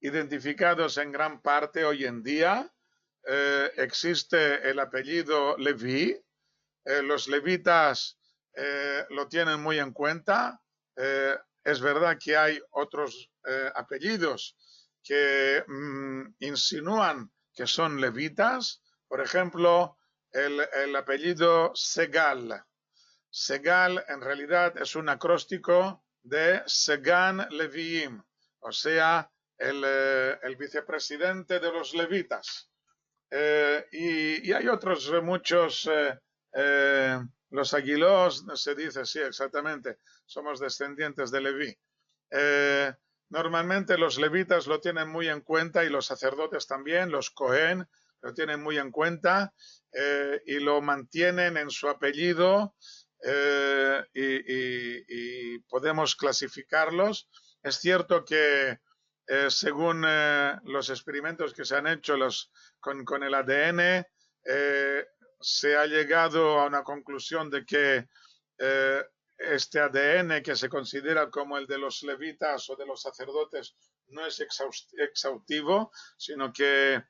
A: identificados en gran parte hoy en día. Existe el apellido Leví. Los levitas lo tienen muy en cuenta. Es verdad que hay otros apellidos que insinúan que son levitas. Por ejemplo, el apellido Segal. Segal en realidad es un acróstico de Segan Leviim, o sea, el vicepresidente de los levitas. Y hay otros muchos, los Aguilós, se dice, sí, exactamente, somos descendientes de Leví. Normalmente los levitas lo tienen muy en cuenta y los sacerdotes también, los Cohen, lo tienen muy en cuenta y lo mantienen en su apellido y podemos clasificarlos. Es cierto que según los experimentos que se han hecho con el ADN, se ha llegado a una conclusión de que este ADN que se considera como el de los levitas o de los sacerdotes no es exhaustivo, sino que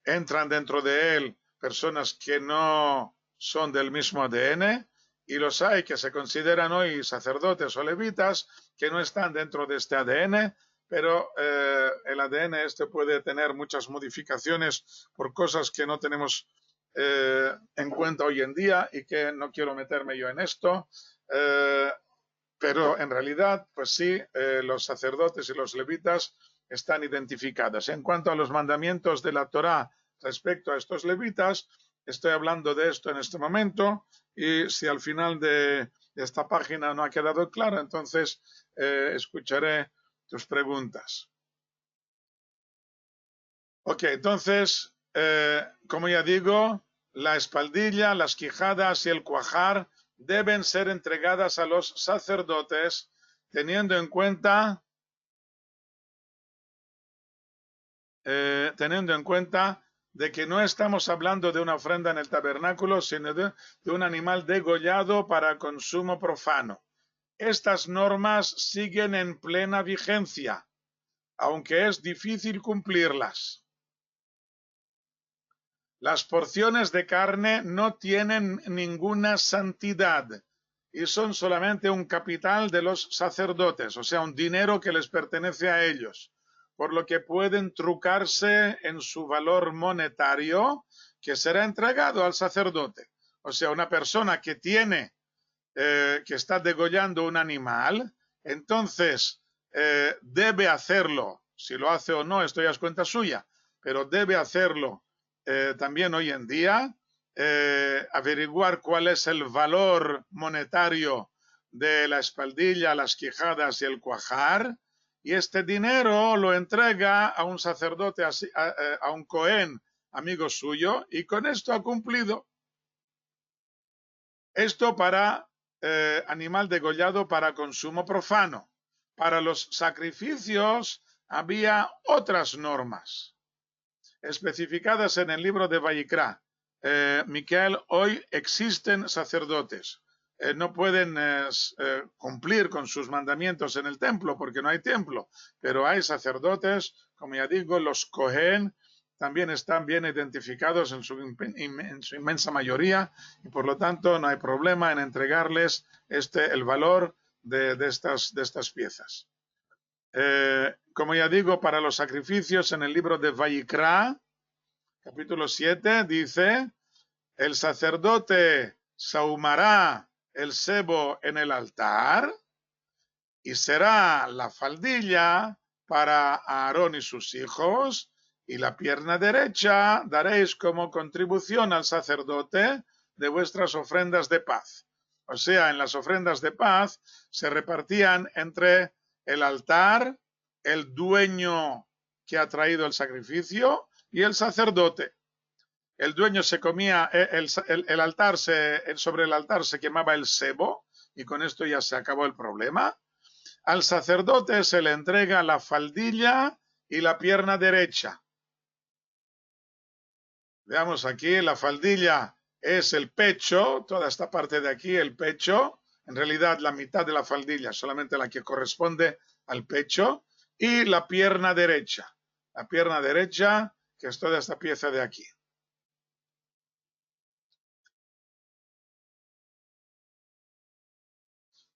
A: entran dentro de él personas que no son del mismo ADN, y los hay que se consideran hoy sacerdotes o levitas que no están dentro de este ADN, pero el ADN este puede tener muchas modificaciones por cosas que no tenemos en cuenta hoy en día y que no quiero meterme yo en esto, pero en realidad, pues sí, los sacerdotes y los levitas están identificados. En cuanto a los mandamientos de la Torá respecto a estos levitas, estoy hablando de esto en este momento, y si al final de esta página no ha quedado claro, entonces escucharé tus preguntas. Ok, entonces, como ya digo, la espaldilla, las quijadas y el cuajar deben ser entregadas a los sacerdotes, teniendo en cuenta de que no estamos hablando de una ofrenda en el tabernáculo, sino de un animal degollado para consumo profano. Estas normas siguen en plena vigencia, aunque es difícil cumplirlas. Las porciones de carne no tienen ninguna santidad y son solamente un capital de los sacerdotes, o sea, un dinero que les pertenece a ellos, por lo que pueden trucarse en su valor monetario que será entregado al sacerdote. O sea, una persona que tiene, que está degollando un animal, entonces debe hacerlo. Si lo hace o no, esto ya es cuenta suya, pero debe hacerlo también hoy en día, averiguar cuál es el valor monetario de la espaldilla, las quijadas y el cuajar, y este dinero lo entrega a un sacerdote, a un cohen amigo suyo, y con esto ha cumplido. Esto para animal degollado para consumo profano. Para los sacrificios había otras normas especificadas en el libro de Vayikra. Miquel, hoy existen sacerdotes. No pueden cumplir con sus mandamientos en el templo porque no hay templo, pero hay sacerdotes, como ya digo, los Cohen también están bien identificados en su inmensa mayoría y por lo tanto no hay problema en entregarles el valor de estas piezas. Como ya digo, para los sacrificios en el libro de Vayikra, capítulo 7, dice, el sacerdote sahumará el sebo en el altar y será la faldilla para Aarón y sus hijos, y la pierna derecha daréis como contribución al sacerdote de vuestras ofrendas de paz. O sea, en las ofrendas de paz se repartían entre el altar, el dueño que ha traído el sacrificio y el sacerdote. El dueño se comía, el altar sobre el altar se quemaba el sebo y con esto ya se acabó el problema. Al sacerdote se le entrega la faldilla y la pierna derecha. Veamos aquí, la faldilla es el pecho, toda esta parte de aquí, el pecho, en realidad la mitad de la faldilla, solamente la que corresponde al pecho, y la pierna derecha, que es toda esta pieza de aquí.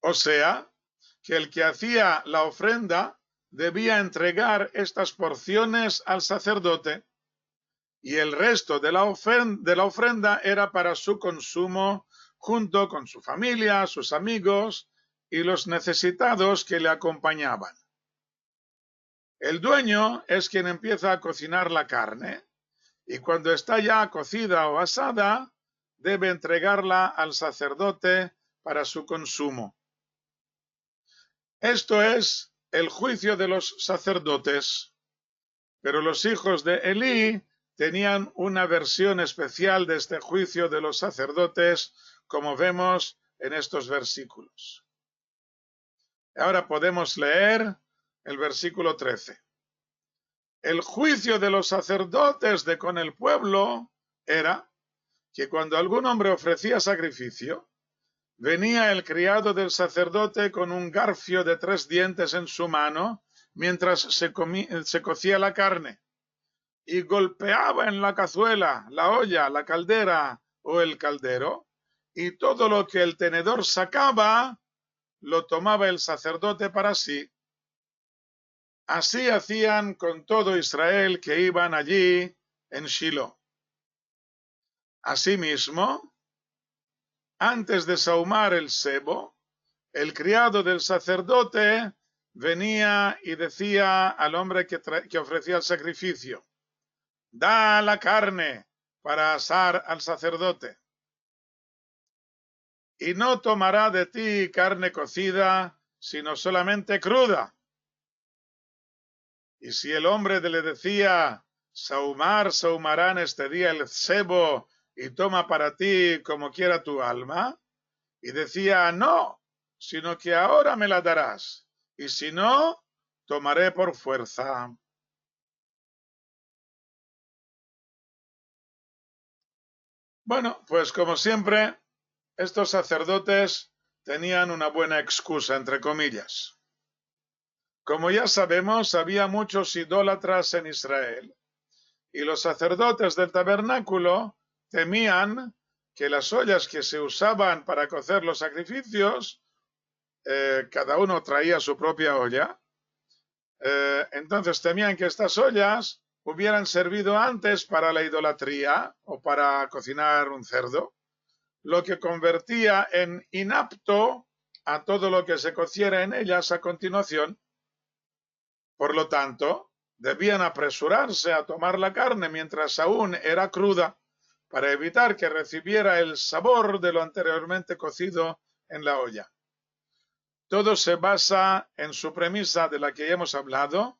A: O sea, que el que hacía la ofrenda debía entregar estas porciones al sacerdote y el resto de la ofrenda era para su consumo junto con su familia, sus amigos y los necesitados que le acompañaban. El dueño es quien empieza a cocinar la carne y cuando está ya cocida o asada, debe entregarla al sacerdote para su consumo. Esto es el juicio de los sacerdotes, pero los hijos de Elí tenían una versión especial de este juicio de los sacerdotes, como vemos en estos versículos. Ahora podemos leer el versículo 13. El juicio de los sacerdotes de con el pueblo era que cuando algún hombre ofrecía sacrificio, venía el criado del sacerdote con un garfio de 3 dientes en su mano mientras se cocía la carne y golpeaba en la cazuela, la olla, la caldera o el caldero, y todo lo que el tenedor sacaba lo tomaba el sacerdote para sí. Así hacían con todo Israel que iban allí en Shilo. Asimismo, antes de sahumar el sebo, el criado del sacerdote venía y decía al hombre que ofrecía el sacrificio, da la carne para asar al sacerdote. Y no tomará de ti carne cocida, sino solamente cruda. Y si el hombre le decía, sahumarán este día el sebo y toma para ti como quiera tu alma, y decía, no, sino que ahora me la darás, y si no, tomaré por fuerza. Bueno, pues como siempre, estos sacerdotes tenían una buena excusa, entre comillas. Como ya sabemos, había muchos idólatras en Israel, y los sacerdotes del tabernáculo temían que las ollas que se usaban para cocer los sacrificios, cada uno traía su propia olla. Entonces temían que estas ollas hubieran servido antes para la idolatría o para cocinar un cerdo, lo que convertía en inapto a todo lo que se cociera en ellas a continuación. Por lo tanto, debían apresurarse a tomar la carne mientras aún era cruda, para evitar que recibiera el sabor de lo anteriormente cocido en la olla. Todo se basa en su premisa de la que ya hemos hablado,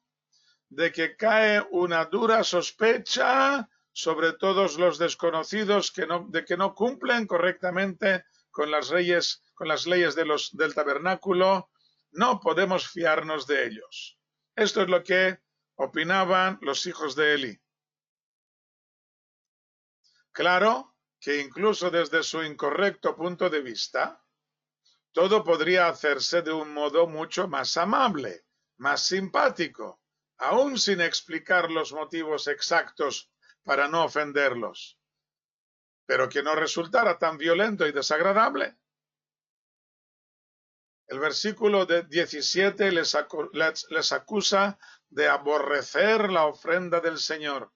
A: de que cae una dura sospecha sobre todos los desconocidos de que no cumplen correctamente con las leyes del tabernáculo. No podemos fiarnos de ellos. Esto es lo que opinaban los hijos de Eli. Claro que incluso desde su incorrecto punto de vista, todo podría hacerse de un modo mucho más amable, más simpático, aún sin explicar los motivos exactos para no ofenderlos, pero que no resultara tan violento y desagradable. El versículo 17 les acusa de aborrecer la ofrenda del Señor.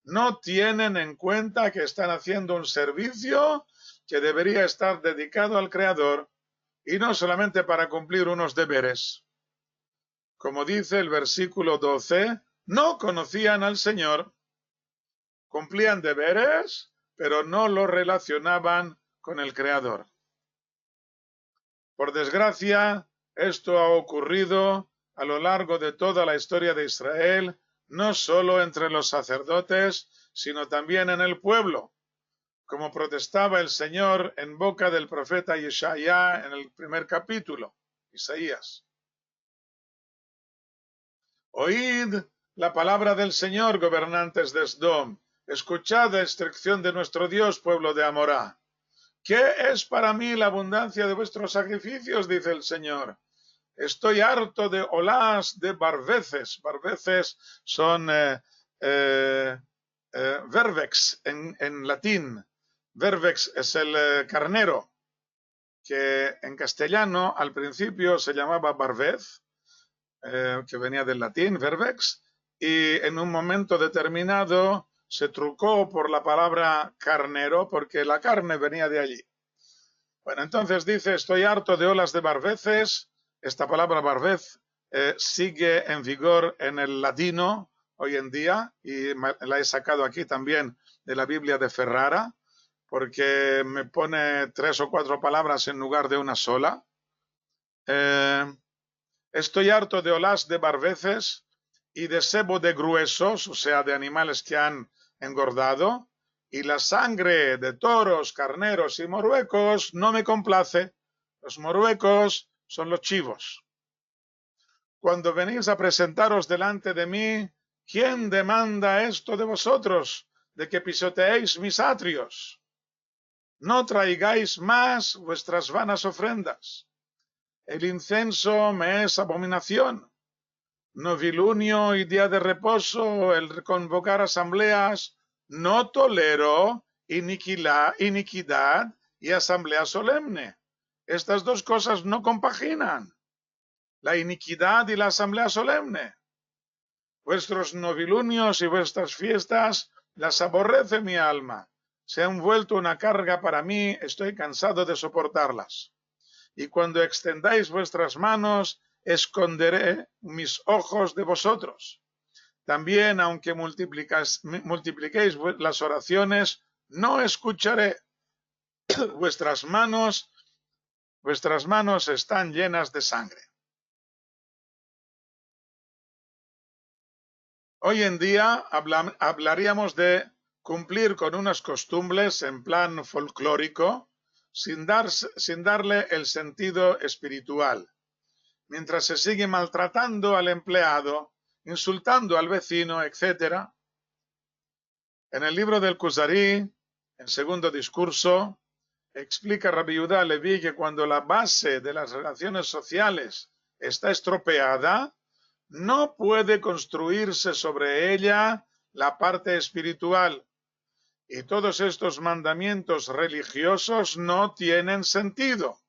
A: No tienen en cuenta que están haciendo un servicio que debería estar dedicado al Creador y no solamente para cumplir unos deberes. Como dice el versículo 12, no conocían al Señor, cumplían deberes, pero no lo relacionaban con el Creador. Por desgracia, esto ha ocurrido a lo largo de toda la historia de Israel, no solo entre los sacerdotes, sino también en el pueblo, como protestaba el Señor en boca del profeta Yeshaya en el primer capítulo, Isaías. Oíd la palabra del Señor, gobernantes de Sdom. Escuchad la instrucción de nuestro Dios, pueblo de Amorá. ¿Qué es para mí la abundancia de vuestros sacrificios? Dice el Señor. Estoy harto de olás de barveces. Barveces son vervex en latín. Vervex es el carnero, que en castellano al principio se llamaba barvez, que venía del latín, vervex, y en un momento determinado se trucó por la palabra carnero, porque la carne venía de allí. Bueno, entonces dice, estoy harto de olas de barveces. Esta palabra barvez sigue en vigor en el latino hoy en día, y la he sacado aquí también de la Biblia de Ferrara, porque me pone 3 o 4 palabras en lugar de una sola. Estoy harto de olas de barveces y de sebo de gruesos, o sea, de animales que han engordado, y la sangre de toros, carneros y moruecos no me complace. Los moruecos son los chivos. Cuando venís a presentaros delante de mí, ¿quién demanda esto de vosotros, de que pisoteéis mis atrios? No traigáis más vuestras vanas ofrendas. El incenso me es abominación. Novilunio y día de reposo, el convocar asambleas, no tolero iniquidad y asamblea solemne. Estas dos cosas no compaginan. La iniquidad y la asamblea solemne. Vuestros novilunios y vuestras fiestas las aborrece mi alma. Se han vuelto una carga para mí, estoy cansado de soportarlas. Y cuando extendáis vuestras manos, esconderé mis ojos de vosotros. También, aunque multipliquéis las oraciones, no escucharé. Vuestras manos están llenas de sangre. Hoy en día hablaríamos de cumplir con unas costumbres en plan folclórico, sin darle el sentido espiritual, mientras se sigue maltratando al empleado, insultando al vecino, etc. En el libro del Kuzari, en segundo discurso, explica Rabbi Yehuda Leví que cuando la base de las relaciones sociales está estropeada, no puede construirse sobre ella la parte espiritual, Y todos estos mandamientos religiosos no tienen sentido,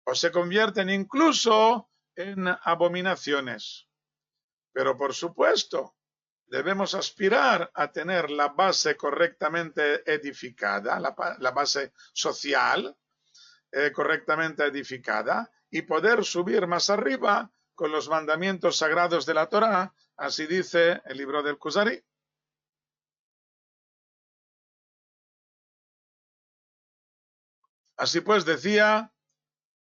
A: o se convierten incluso en abominaciones. Pero por supuesto, debemos aspirar a tener la base correctamente edificada, la base social correctamente edificada, y poder subir más arriba con los mandamientos sagrados de la Torá, así dice el libro del Kuzari. Así pues decía,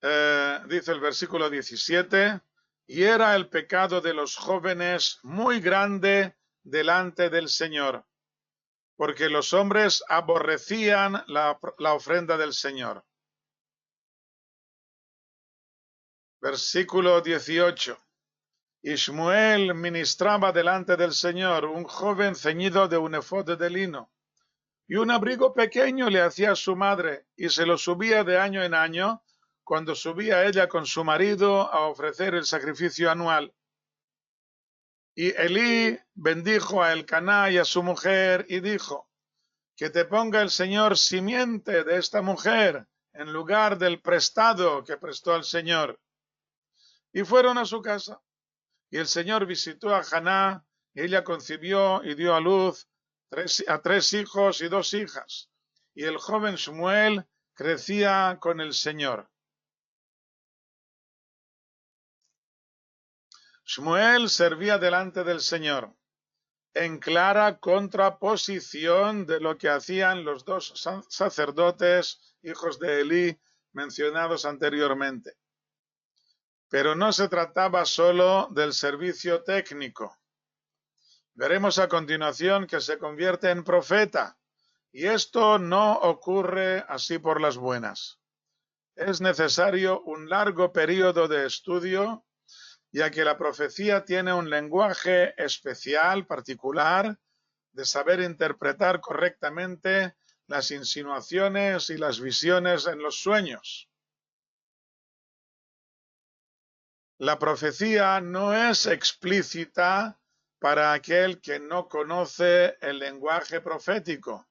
A: dice el versículo 17, y era el pecado de los jóvenes muy grande delante del Señor, porque los hombres aborrecían la ofrenda del Señor. Versículo 18. Y Shmuel ministraba delante del Señor, un joven ceñido de un efod de lino, y un abrigo pequeño le hacía su madre, y se lo subía de año en año, cuando subía ella con su marido a ofrecer el sacrificio anual. Y Elí bendijo a Elcaná y a su mujer, y dijo, que te ponga el Señor simiente de esta mujer, en lugar del prestado que prestó al Señor. Y fueron a su casa. Y el Señor visitó a Haná, y ella concibió y dio a luz a 3 hijos y 2 hijas. Y el joven Shmuel crecía con el Señor. Shmuel servía delante del Señor, en clara contraposición de lo que hacían los 2 sacerdotes, hijos de Elí, mencionados anteriormente. Pero no se trataba solo del servicio técnico. Veremos a continuación que se convierte en profeta, y esto no ocurre así por las buenas. Es necesario un largo periodo de estudio, ya que la profecía tiene un lenguaje especial, particular, de saber interpretar correctamente las insinuaciones y las visiones en los sueños. La profecía no es explícita para aquel que no conoce el lenguaje profético,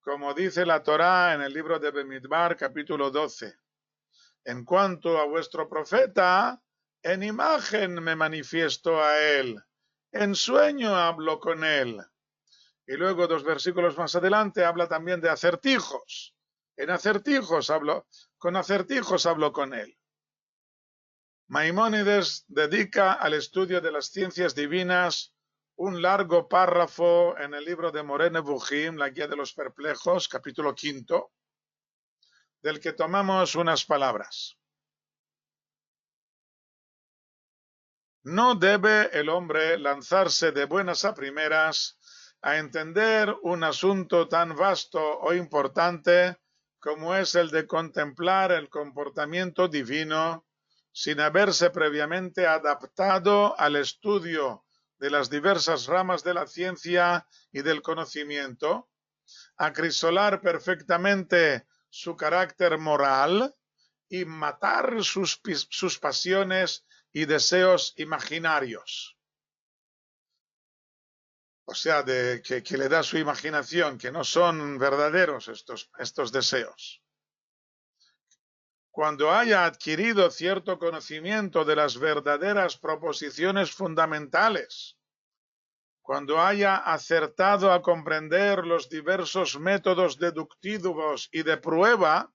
A: como dice la Torá en el libro de Bemidbar, capítulo 12. En cuanto a vuestro profeta, en imagen me manifiesto a él, en sueño hablo con él. Y luego 2 versículos más adelante habla también de acertijos. Con acertijos hablo con él. Maimónides dedica al estudio de las ciencias divinas un largo párrafo en el libro de Moreh Nevuchim, la guía de los perplejos, capítulo 5, del que tomamos unas palabras. No debe el hombre lanzarse de buenas a primeras a entender un asunto tan vasto o importante como es el de contemplar el comportamiento divino sin haberse previamente adaptado al estudio de las diversas ramas de la ciencia y del conocimiento, acrisolar perfectamente su carácter moral y matar sus pasiones y deseos imaginarios. O sea, que le da su imaginación, que no son verdaderos estos deseos. Cuando haya adquirido cierto conocimiento de las verdaderas proposiciones fundamentales, cuando haya acertado a comprender los diversos métodos deductivos y de prueba,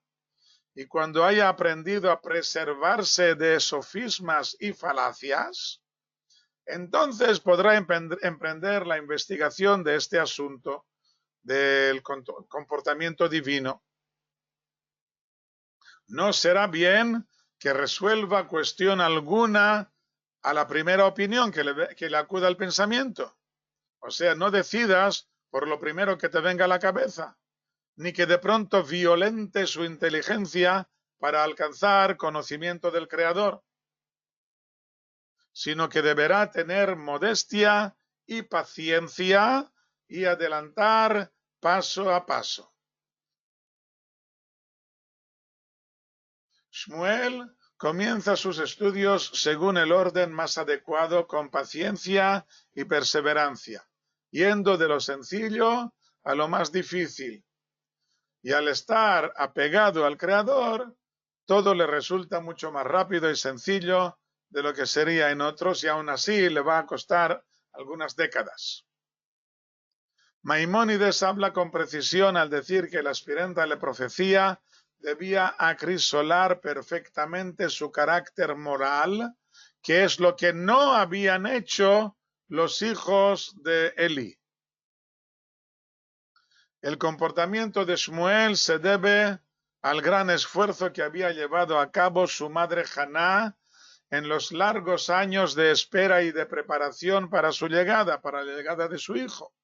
A: y cuando haya aprendido a preservarse de sofismas y falacias, entonces podrá emprender la investigación de este asunto del comportamiento divino. No será bien que resuelva cuestión alguna a la primera opinión que le acuda al pensamiento. O sea, no decidas por lo primero que te venga a la cabeza, ni que de pronto violente su inteligencia para alcanzar conocimiento del Creador, sino que deberá tener modestia y paciencia y adelantar paso a paso. Shmuel comienza sus estudios según el orden más adecuado, con paciencia y perseverancia, yendo de lo sencillo a lo más difícil. Y al estar apegado al Creador, todo le resulta mucho más rápido y sencillo de lo que sería en otros, y aún así le va a costar algunas décadas. Maimónides habla con precisión al decir que el aspirante a la profecía debía acrisolar perfectamente su carácter moral, que es lo que no habían hecho los hijos de Eli. El comportamiento de Shmuel se debe al gran esfuerzo que había llevado a cabo su madre Haná en los largos años de espera y de preparación para su llegada, para la llegada de su hijo.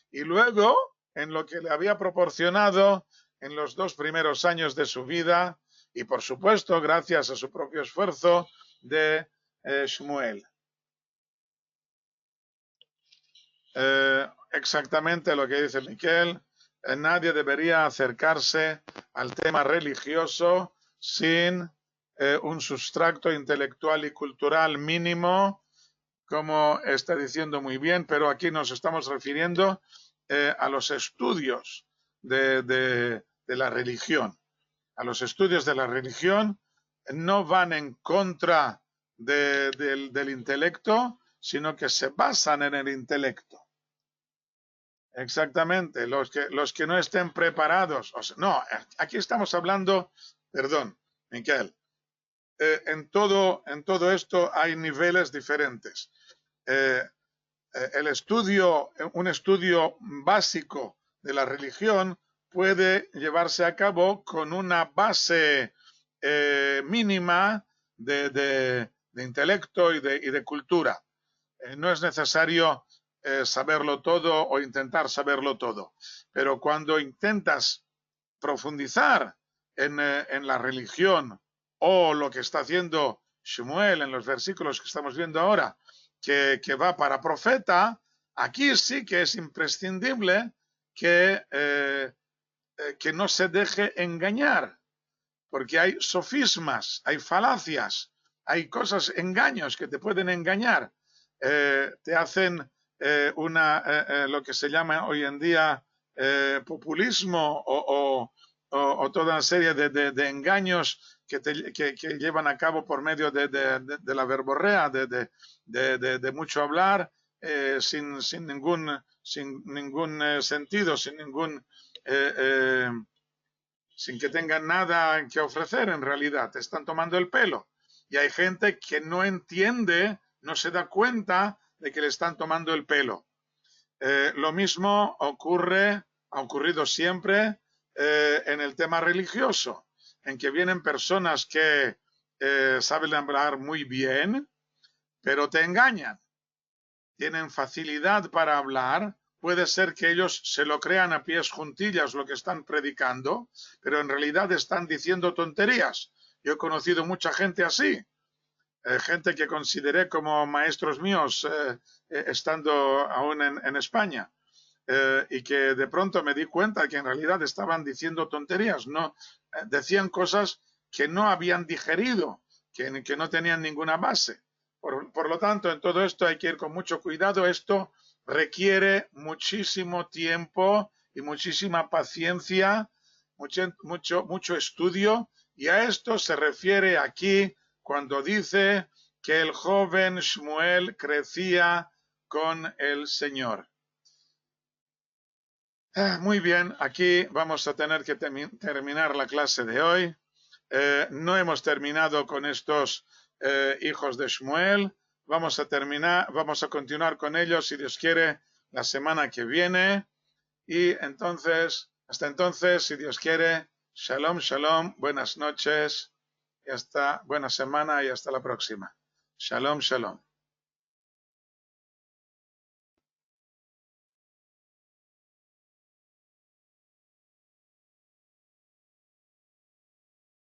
A: Y luego, en lo que le había proporcionado en los 2 primeros años de su vida, y por supuesto, gracias a su propio esfuerzo de Shmuel. Exactamente lo que dice Miquel, nadie debería acercarse al tema religioso sin un sustrato intelectual y cultural mínimo, como está diciendo muy bien, pero aquí nos estamos refiriendo a los estudios de la religión. A los estudios de la religión no van en contra del intelecto, sino que se basan en el intelecto. Exactamente, los que no estén preparados. O sea, no, aquí estamos hablando, perdón, Miquel, en todo esto hay niveles diferentes. Un estudio básico de la religión puede llevarse a cabo con una base mínima de intelecto y de cultura. No es necesario saberlo todo o intentar saberlo todo, pero cuando intentas profundizar en la religión o lo que está haciendo Shmuel en los versículos que estamos viendo ahora, que va para profeta, aquí sí que es imprescindible que no se deje engañar, porque hay sofismas, hay falacias, hay cosas, engaños que te pueden engañar, te hacen lo que se llama hoy en día populismo o toda una serie de engaños que llevan a cabo por medio de la verborrea, de mucho hablar, sin ningún sentido, sin que tengan nada que ofrecer en realidad. Te están tomando el pelo. Y hay gente que no entiende, no se da cuenta de que le están tomando el pelo. Lo mismo ha ocurrido siempre en el tema religioso, en que vienen personas que saben hablar muy bien, pero te engañan. Tienen facilidad para hablar. Puede ser que ellos se lo crean a pies juntillas lo que están predicando, pero en realidad están diciendo tonterías. Yo he conocido mucha gente así. Gente que consideré como maestros míos estando aún en España, y que de pronto me di cuenta que en realidad estaban diciendo tonterías, no decían cosas que no habían digerido, que no tenían ninguna base. Por lo tanto, en todo esto hay que ir con mucho cuidado. Esto requiere muchísimo tiempo y muchísima paciencia, mucho estudio, y a esto se refiere aquí cuando dice que el joven Shmuel crecía con el Señor. Muy bien, aquí vamos a tener que terminar la clase de hoy. No hemos terminado con estos hijos de Shmuel. Vamos a continuar con ellos, si Dios quiere, la semana que viene. Y entonces, hasta entonces, si Dios quiere, shalom, shalom, buenas noches, buena semana y hasta la próxima. Shalom, shalom.